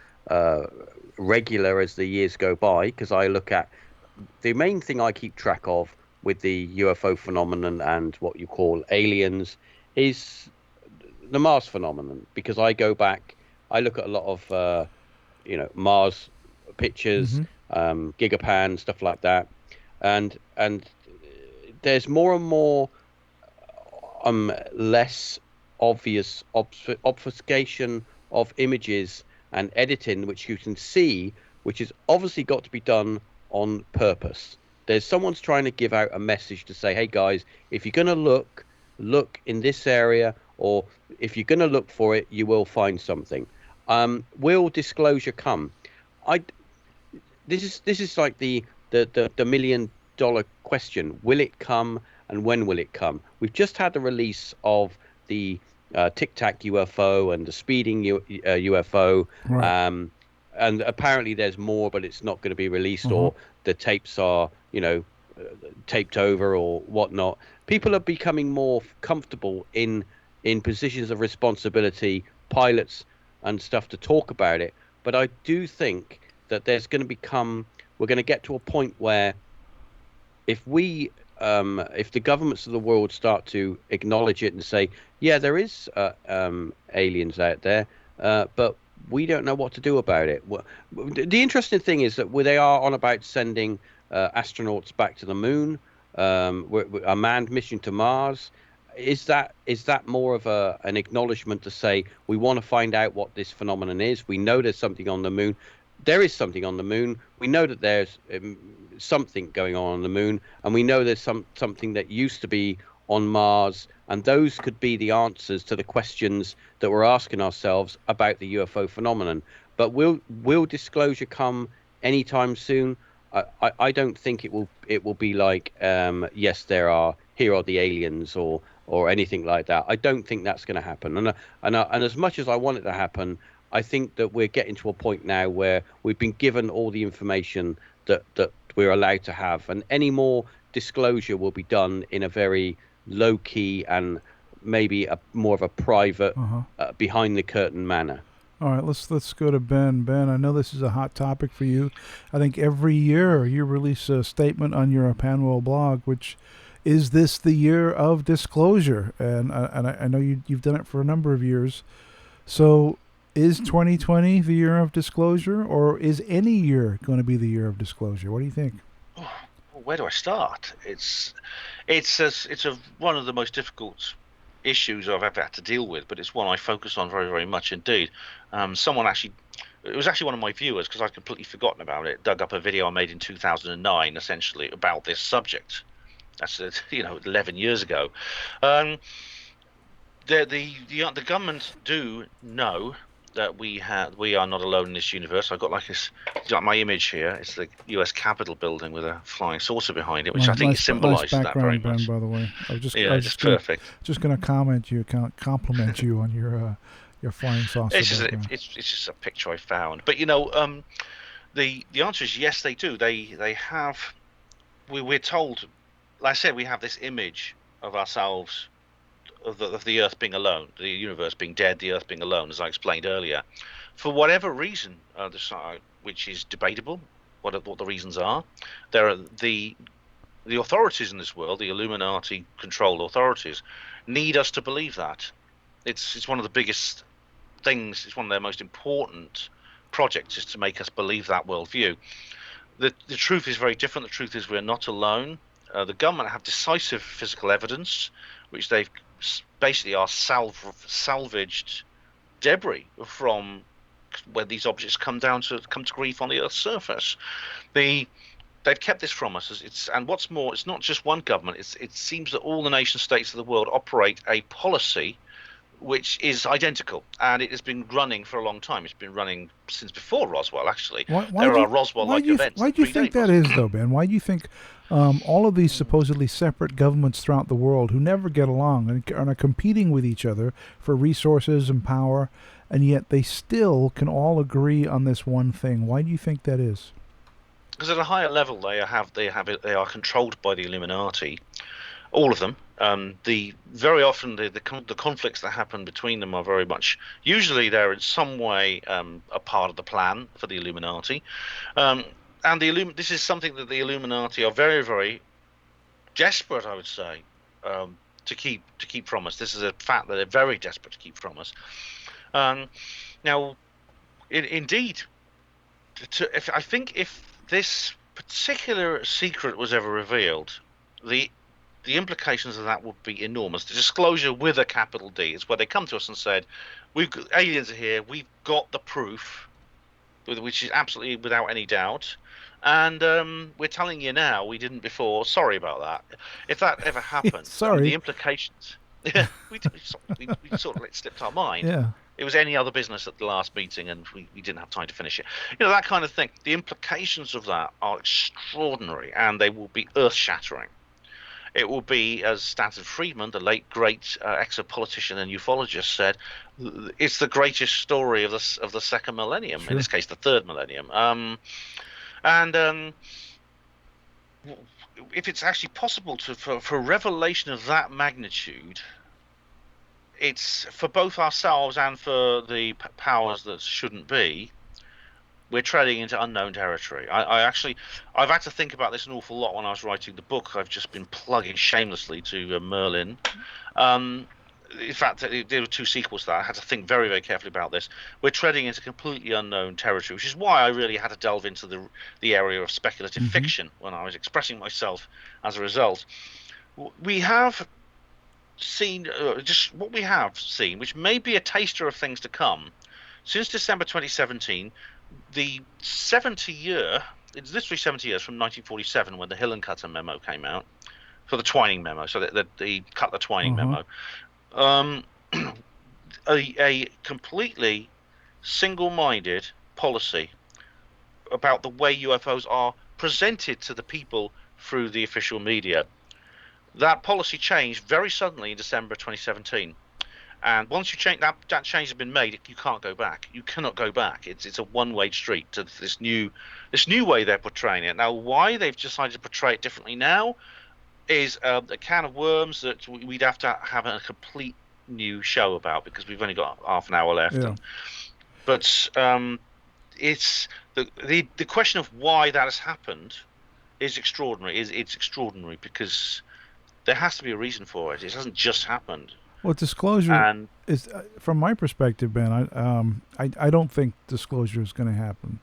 regular as the years go by, because I look at the main thing I keep track of with the UFO phenomenon and what you call aliens is the Mars phenomenon, because I go back, I look at a lot of Mars pictures, Mm-hmm. Gigapan, stuff like that, and there's more and more less obvious obfuscation of images and editing, which you can see, which has obviously got to be done on purpose. There's someone's trying to give out a message to say, hey guys, if you're going to look in this area, or if you're going to look for it, you will find something. Will disclosure come? I This is like the $1 million question. Will it come, and when will it come? We've just had the release of the Tic Tac UFO and the speeding UFO, Right. and apparently there's more, but it's not going to be released, Uh-huh. or the tapes are taped over or whatnot. People are becoming more comfortable in positions of responsibility, pilots and stuff, to talk about it. But I do think that we're going to get to a point where if the governments of the world start to acknowledge it and say, yeah, there is aliens out there, but we don't know what to do about it. The interesting thing is that they are on about sending astronauts back to the moon, a manned mission to Mars. Is that more of an acknowledgement to say we want to find out what this phenomenon is? We know there's something on the moon. There is something on the moon. We know that there's something going on the moon, and we know there's something that used to be on Mars, and those could be the answers to the questions that we're asking ourselves about the UFO phenomenon. But will disclosure come anytime soon? I don't think it will be like yes, here are the aliens, or anything like that. I don't think that's going to happen. And as much as I want it to happen, I think that we're getting to a point now where we've been given all the information that we're allowed to have, and any more disclosure will be done in a very low key and maybe more of a private, Uh-huh. behind the curtain manner. All right, let's go to Ben. Ben, I know this is a hot topic for you. I think every year you release a statement on your Panwell blog, which is this the year of disclosure, and I know you've done it for a number of years. So, is 2020 the year of disclosure, or is any year going to be the year of disclosure? What do you think? Well, where do I start? It's one of the most difficult issues I've ever had to deal with, but it's one I focus on very, very much indeed. It was actually one of my viewers, because I'd completely forgotten about it, dug up a video I made in 2009, essentially about this subject. That's 11 years ago. The government do know that we are not alone in this universe. I've got my image here. It's the U.S. Capitol building with a flying saucer behind it, which I think Nice symbolises that very background, Ben. much. By the way, I Yeah, was just perfect. just gonna compliment you on your flying saucer background. It's just a picture I found. But the answer is yes, they do. They have. We're told. Like I said, we have this image of ourselves, of the Earth being alone, the universe being dead, the Earth being alone, as I explained earlier. For whatever reason, which is debatable, what the reasons are, there are the authorities in this world, the Illuminati-controlled authorities, need us to believe that. It's one of the biggest things. It's one of their most important projects, is to make us believe that worldview. The truth is very different. The truth is we're not alone. The government have decisive physical evidence, which they've basically are salvaged debris from where these objects come to grief on the Earth's surface. They've kept this from us. And what's more, it's not just one government. It seems that all the nation states of the world operate a policy which is identical, and it has been running for a long time. It's been running since before Roswell, actually. There are Roswell-like events. Why do you think that is, though, Ben? Why do you think all of these supposedly separate governments throughout the world, who never get along and are competing with each other for resources and power, and yet they still can all agree on this one thing? Why do you think that is? Because at a higher level, they are controlled by the Illuminati, all of them. Very often the conflicts that happen between them are very much, usually they're in some way a part of the plan for the Illuminati, and this is something that the Illuminati are very, very desperate, I would say, to keep from us. This is a fact that they're very desperate to keep from us. Now, indeed, I think if this particular secret was ever revealed, the implications of that would be enormous. The disclosure with a capital D is where they come to us and said, aliens are here, we've got the proof, which is absolutely without any doubt, and we're telling you now, we didn't before. Sorry about that. If that ever happened, Sorry. the implications. Yeah, we sort of let slipped our mind. Yeah. It was any other business at the last meeting, and we didn't have time to finish it. That kind of thing. The implications of that are extraordinary, and they will be earth-shattering. It will be, as Stanton Friedman, the late great exopolitician and ufologist, said, it's the greatest story of the second millennium. Sure. In this case, the third millennium. If it's actually possible for a revelation of that magnitude, it's for both ourselves and for the powers that shouldn't be. We're treading into unknown territory. I've had to think about this an awful lot when I was writing the book. I've just been plugging shamelessly to Merlin. In fact, there were 2 sequels to that. I had to think very, very carefully about this. We're treading into completely unknown territory, which is why I really had to delve into the area of speculative fiction when I was expressing myself as a result. We have seen just what we have seen, which may be a taster of things to come. Since December 2017, the 70-year, it's literally 70 years from 1947 when the Hillencutter memo came out, for the Twining memo, so the Cutler Twining memo. A completely single-minded policy about the way UFOs are presented to the people through the official media. That policy changed very suddenly in December 2017. And once you change that change has been made, you can't go back. You cannot go back. It's a one-way street to this new way they're portraying it. Now, why they've decided to portray it differently now is a can of worms that we'd have to have a complete new show about, because we've only got half an hour left. Yeah. But it's the question of why that has happened is extraordinary. It's extraordinary because there has to be a reason for it. It hasn't just happened. Well, disclosure is, from my perspective, Ben. I don't think disclosure is going to happen.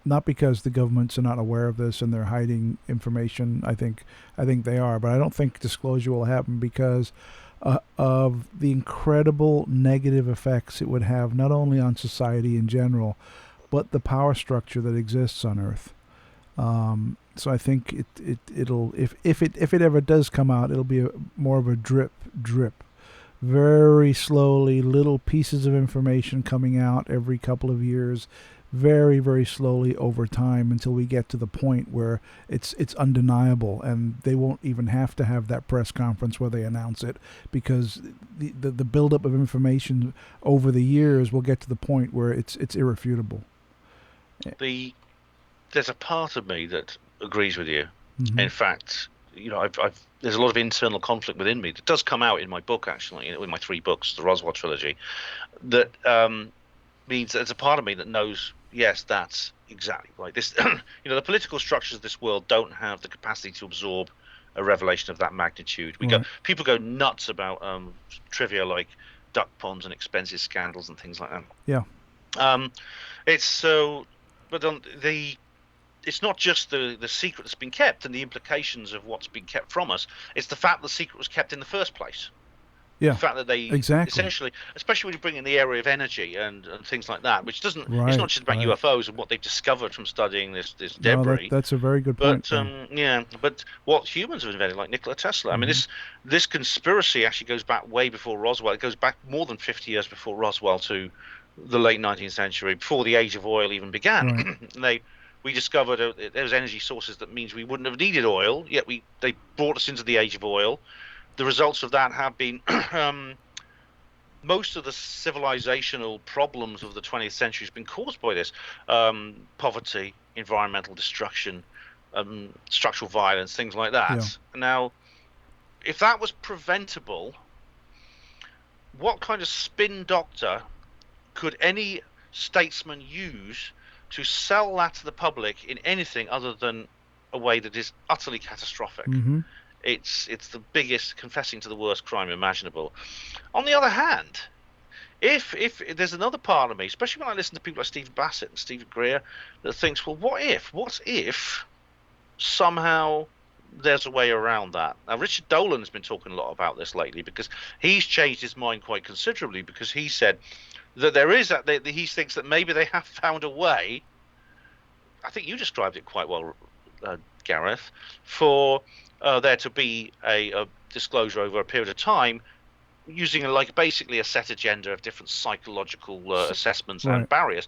Not because the governments are not aware of this and they're hiding information. I think they are, but I don't think disclosure will happen because of the incredible negative effects it would have, not only on society in general, but the power structure that exists on Earth. So I think it'll if it ever does come out, it'll be more of a drip, very slowly, little pieces of information coming out every couple of years, very, very slowly over time, until we get to the point where it's undeniable, and they won't even have to have that press conference where they announce it, because the buildup of information over the years will get to the point where it's irrefutable. There's a part of me that agrees with you. In fact, there's a lot of internal conflict within me that does come out in my book, actually, in my 3 books, the Roswell trilogy, that means there's a part of me that knows, yes, that's exactly right. This, the political structures of this world don't have the capacity to absorb a revelation of that magnitude. People go nuts about trivia like duck ponds and expensive scandals and things like that. Yeah. It's so, but it's not just the secret that's been kept and the implications of what's been kept from us. It's the fact the secret was kept in the first place. Yeah. The fact that they essentially, especially when you bring in the area of energy and things like that, which doesn't, it's not just about UFOs and what they've discovered from studying this debris. That's a very good point. But but what humans have invented, like Nikola Tesla. I mean, this conspiracy actually goes back way before Roswell. It goes back more than 50 years before Roswell to the late 19th century, before the age of oil even began. And we discovered there's energy sources that means we wouldn't have needed oil, yet they brought us into the age of oil. The results of that have been most of the civilizational problems of the 20th century has been caused by this poverty, environmental destruction, structural violence, things like that. Yeah. Now, if that was preventable, what kind of spin doctor could any statesman use to sell that to the public in anything other than a way that is utterly catastrophic. Mm-hmm. It's the biggest, confessing to the worst crime imaginable. On the other hand, if there's another part of me, especially when I listen to people like Stephen Bassett and Stephen Greer, that thinks, well, what if somehow there's a way around that? Now, Richard Dolan's been talking a lot about this lately because he's changed his mind quite considerably, because he said that there is he thinks that maybe they have found a way. I think you described it quite well, Gareth, for there to be a disclosure over a period of time, using basically a set agenda of different psychological assessments and barriers.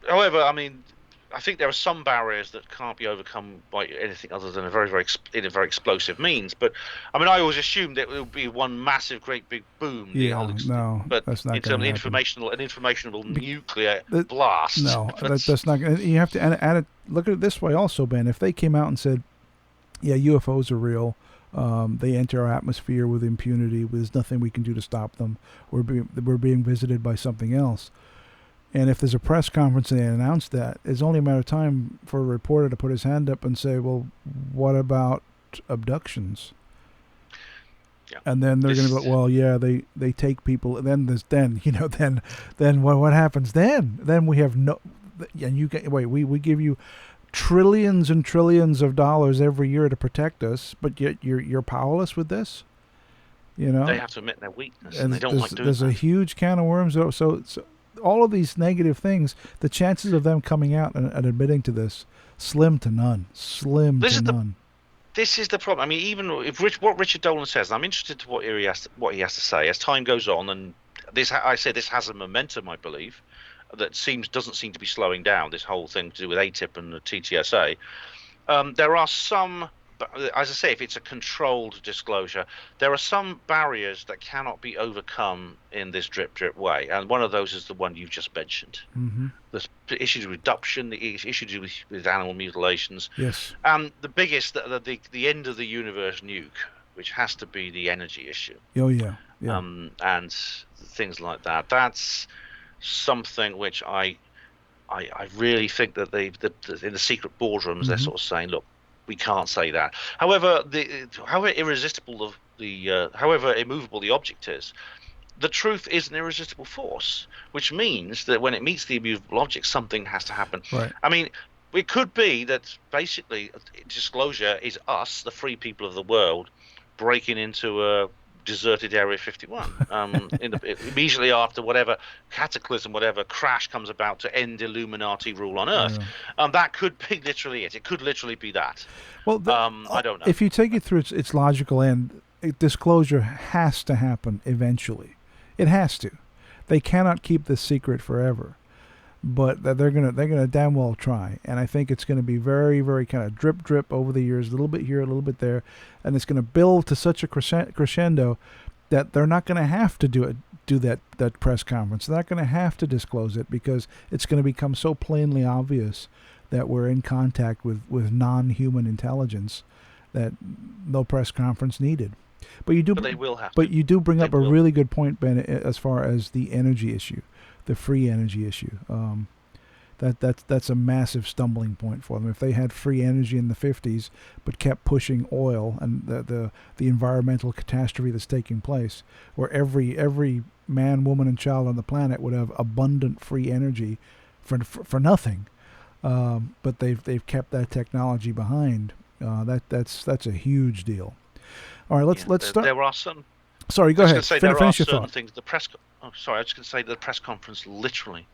However, I mean, I think there are some barriers that can't be overcome by anything other than a very explosive means. But I mean, I always assumed it would be one massive, great big boom. No, but that's not in terms of informational nuclear blast. No, that's not. You have to add it. Look at it this way, also, Ben. If they came out and said, "Yeah, UFOs are real. They enter our atmosphere with impunity. There's nothing we can do to stop them. We're being visited by something else." And if there's a press conference and they announce that, it's only a matter of time for a reporter to put his hand up and say, well, what about abductions? Yeah. And then they're going to go, well, yeah, they take people. And then what happens then? Then we have we give you trillions and trillions of dollars every year to protect us, but yet you're powerless with this? You know? They have to admit their weakness, and they don't like doing that. There's a huge can of worms. So all of these negative things, the chances of them coming out and admitting to this, slim to none. This is the problem. I mean, even if what Richard Dolan says, and I'm interested to what he has to say as time goes on, and this has a momentum, I believe, that doesn't seem to be slowing down. This whole thing to do with ATIP and the TTSA. There are some, as I say, if it's a controlled disclosure, there are some barriers that cannot be overcome in this drip way, and one of those is the one you've just mentioned. Mm-hmm. The issues with adoption, the issues with animal mutilations, yes, and the biggest, the end of the universe nuke, which has to be the energy issue. Oh yeah. And things like that. That's something which I really think that in the secret boardrooms, they're sort of saying, look, we can't say that. However, however immovable the object is, the truth is an irresistible force, which means that when it meets the immovable object, something has to happen. Right. I mean, it could be that basically disclosure is us, the free people of the world, breaking into a deserted Area 51 immediately after whatever cataclysm, whatever crash comes about to end Illuminati rule on Earth. That could be literally it. It could literally be that. Well, I don't know. If you take it through its logical end, disclosure has to happen eventually. It has to. They cannot keep this secret forever. But they're gonna damn well try, and I think it's gonna be very, very kind of drip over the years, a little bit here, a little bit there, and it's gonna build to such a crescendo that they're not gonna have to do that press conference. They're not gonna have to disclose it because it's gonna become so plainly obvious that we're in contact with non-human intelligence that no press conference needed. But they will have. But you do bring up a really good point, Ben, as far as the energy issue. The free energy issue. That's a massive stumbling point for them. If they had free energy in the 50s, but kept pushing oil and the environmental catastrophe that's taking place, where every man, woman, and child on the planet would have abundant free energy for nothing, but they've kept that technology behind. That's a huge deal. All right, let's start. There are some. Sorry, go ahead. Finish your thought. Things. I was just going to say the press conference literally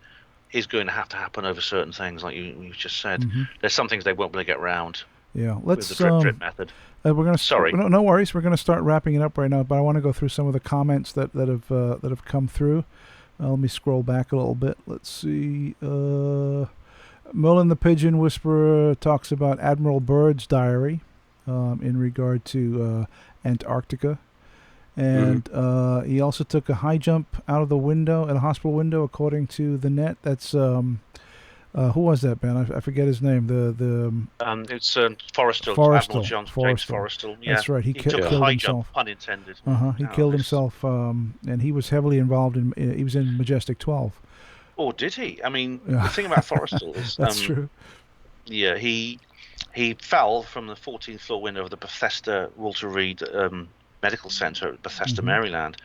is going to happen over certain things, like you just said. Mm-hmm. There's some things they won't be able to get around. Yeah, with the drip method. We're gonna Sorry. No worries. We're going to start wrapping it up right now, but I want to go through some of the comments that have come through. Let me scroll back a little bit. Let's see. Merlin the Pigeon Whisperer talks about Admiral Byrd's diary in regard to Antarctica. And he also took a high jump out of the window, at a hospital window, according to the net. That's who was that, Ben? I forget his name. It's Forrestal. Emlyn-Jones, James Forrestal. Yeah. That's right. He took killed a high himself. Jump, pun intended. He killed himself, and he was heavily involved in. He was in Majestic 12, Or did he? I mean, Yeah. the thing about Forrestal is, That's true. yeah, he fell from the 14th floor window of the Bethesda Walter Reed Medical Center at Bethesda, Mhm. Maryland.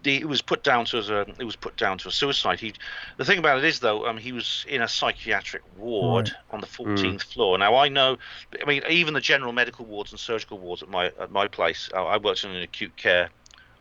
It was put down to a suicide. The thing about it is, though, he was in a psychiatric ward Right. on the 14th floor. Now I know, I mean, even the general medical wards and surgical wards at my place. I worked in an acute care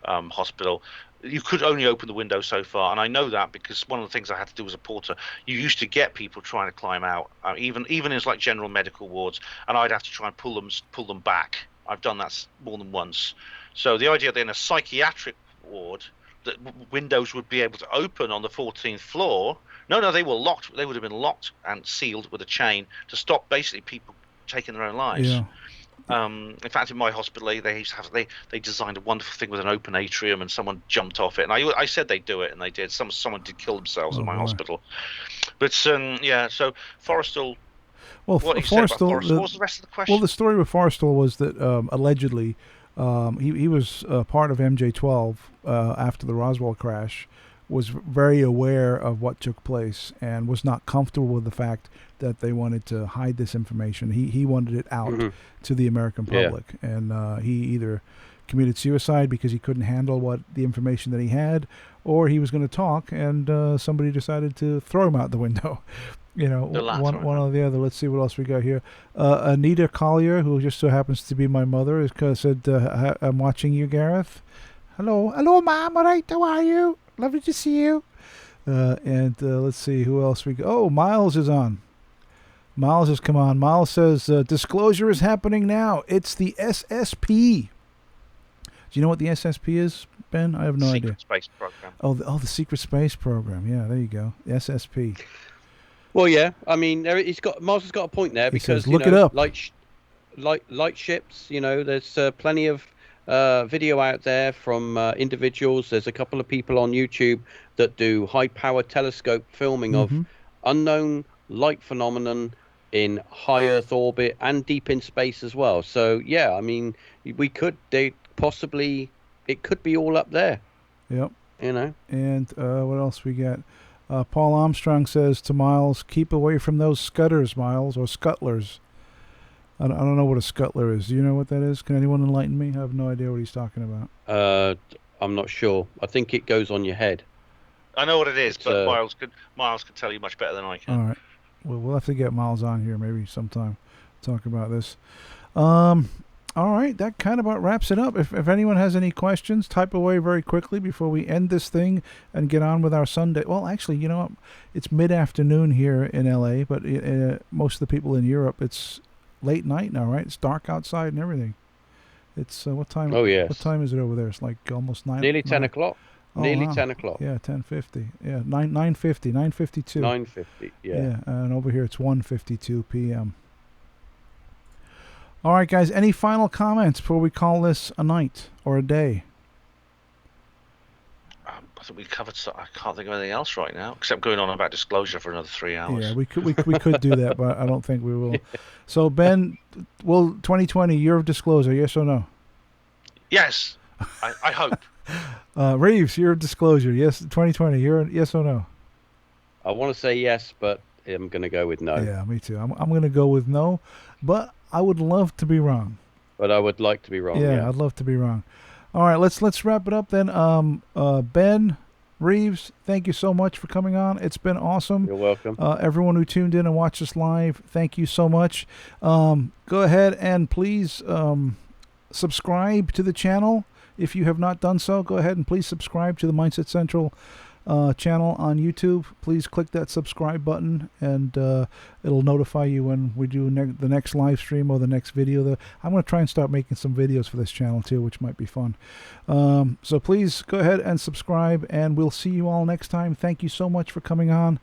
hospital. You could only open the window so far, and I know that because one of the things I had to do as a porter, you used to get people trying to climb out, even in like general medical wards, and I'd have to try and pull them back. I've done that more than once. So the idea that in a psychiatric ward that windows would be able to open on the 14th floor, no, they were locked. They would have been locked and sealed with a chain to stop basically people taking their own lives. Yeah. In fact, in my hospital, they designed a wonderful thing with an open atrium, and someone jumped off it. And I said they'd do it, and they did. Someone did kill themselves Oh, at my boy. hospital. But yeah, so Forrestal. Well, What you said about Forrestal. Forrestal? What was the rest of the question? Well, the story with Forrestal was that allegedly he was part of MJ12 after the Roswell crash, was very aware of what took place and was not comfortable with the fact that they wanted to hide this information. He wanted it out to the American public, and he either committed suicide because he couldn't handle the information that he had, or he was going to talk, and somebody decided to throw him out the window. You know, one or the other. Let's see what else we got here. Anita Collier, who just so happens to be my mother, said, "I'm watching you, Gareth." Hello, Mom. All right, how are you? Lovely to see you. And let's see who else we got. Oh, Miles is on. Miles has come on. Miles says, "Disclosure is happening now. It's the SSP." Do you know what the SSP is, Ben? I have no idea. Secret Space Program. Oh, the Secret Space Program. Yeah, there you go. The SSP. Well, yeah. I mean, Miles has got a point there, He because says, look it up. Light ships. You know, there's plenty of video out there from individuals. There's a couple of people on YouTube that do high-power telescope filming of unknown light phenomenon in high Earth orbit and deep in space as well. So yeah, I mean, it could be all up there. Yep. You know. And what else we got? Paul Armstrong says to Miles, "Keep away from those scutters, Miles, or scuttlers." I don't know what a scuttler is. Do you know what that is? Can anyone enlighten me? I have no idea what he's talking about. I'm not sure. I think it goes on your head. I know what it is, but Miles could tell you much better than I can. All right. Well, we'll have to get Miles on here maybe sometime, talk about this. All right, that kind of about wraps it up. If anyone has any questions, type away very quickly before we end this thing and get on with our Sunday. Well, actually, you know what? It's mid-afternoon here in LA, but most of the people in Europe, it's late night now, right? It's dark outside and everything. It's what time? Oh, yes. What time is it over there? It's like almost 9. Nearly 10 o'clock. Oh, Nearly wow. 10 o'clock. Yeah, 10:50. Yeah, 9:50, 9:52. 9:50. Yeah. And over here it's 1:52 p.m. All right, guys. Any final comments before we call this a night or a day? I think we covered. I can't think of anything else right now, except going on about disclosure for another 3 hours. Yeah, we could do that, but I don't think we will. So Ben, will 2020 year of disclosure? Yes or no? Yes, I hope. Reeves, year of disclosure? Yes, 2020 year. Yes or no? I want to say yes, but I'm going to go with no. Yeah, me too. I'm going to go with no, but I would love to be wrong. But I would like to be wrong. Yeah, I'd love to be wrong. All right, let's wrap it up then. Ben, Reeves, thank you so much for coming on. It's been awesome. You're welcome. Everyone who tuned in and watched us live, thank you so much. Go ahead and please subscribe to the channel. If you have not done so, go ahead and please subscribe to the Mindset Central channel on YouTube. Please click that subscribe button, and it'll notify you when we do the next live stream or the next video. I'm going to try and start making some videos for this channel too, which might be fun. So please go ahead and subscribe, and we'll see you all next time. Thank you so much for coming on,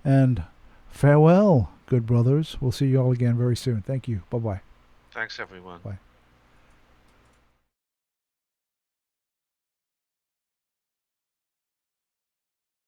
and farewell, good brothers. We'll see you all again very soon. Thank you. Bye-bye. Thanks, everyone. Bye.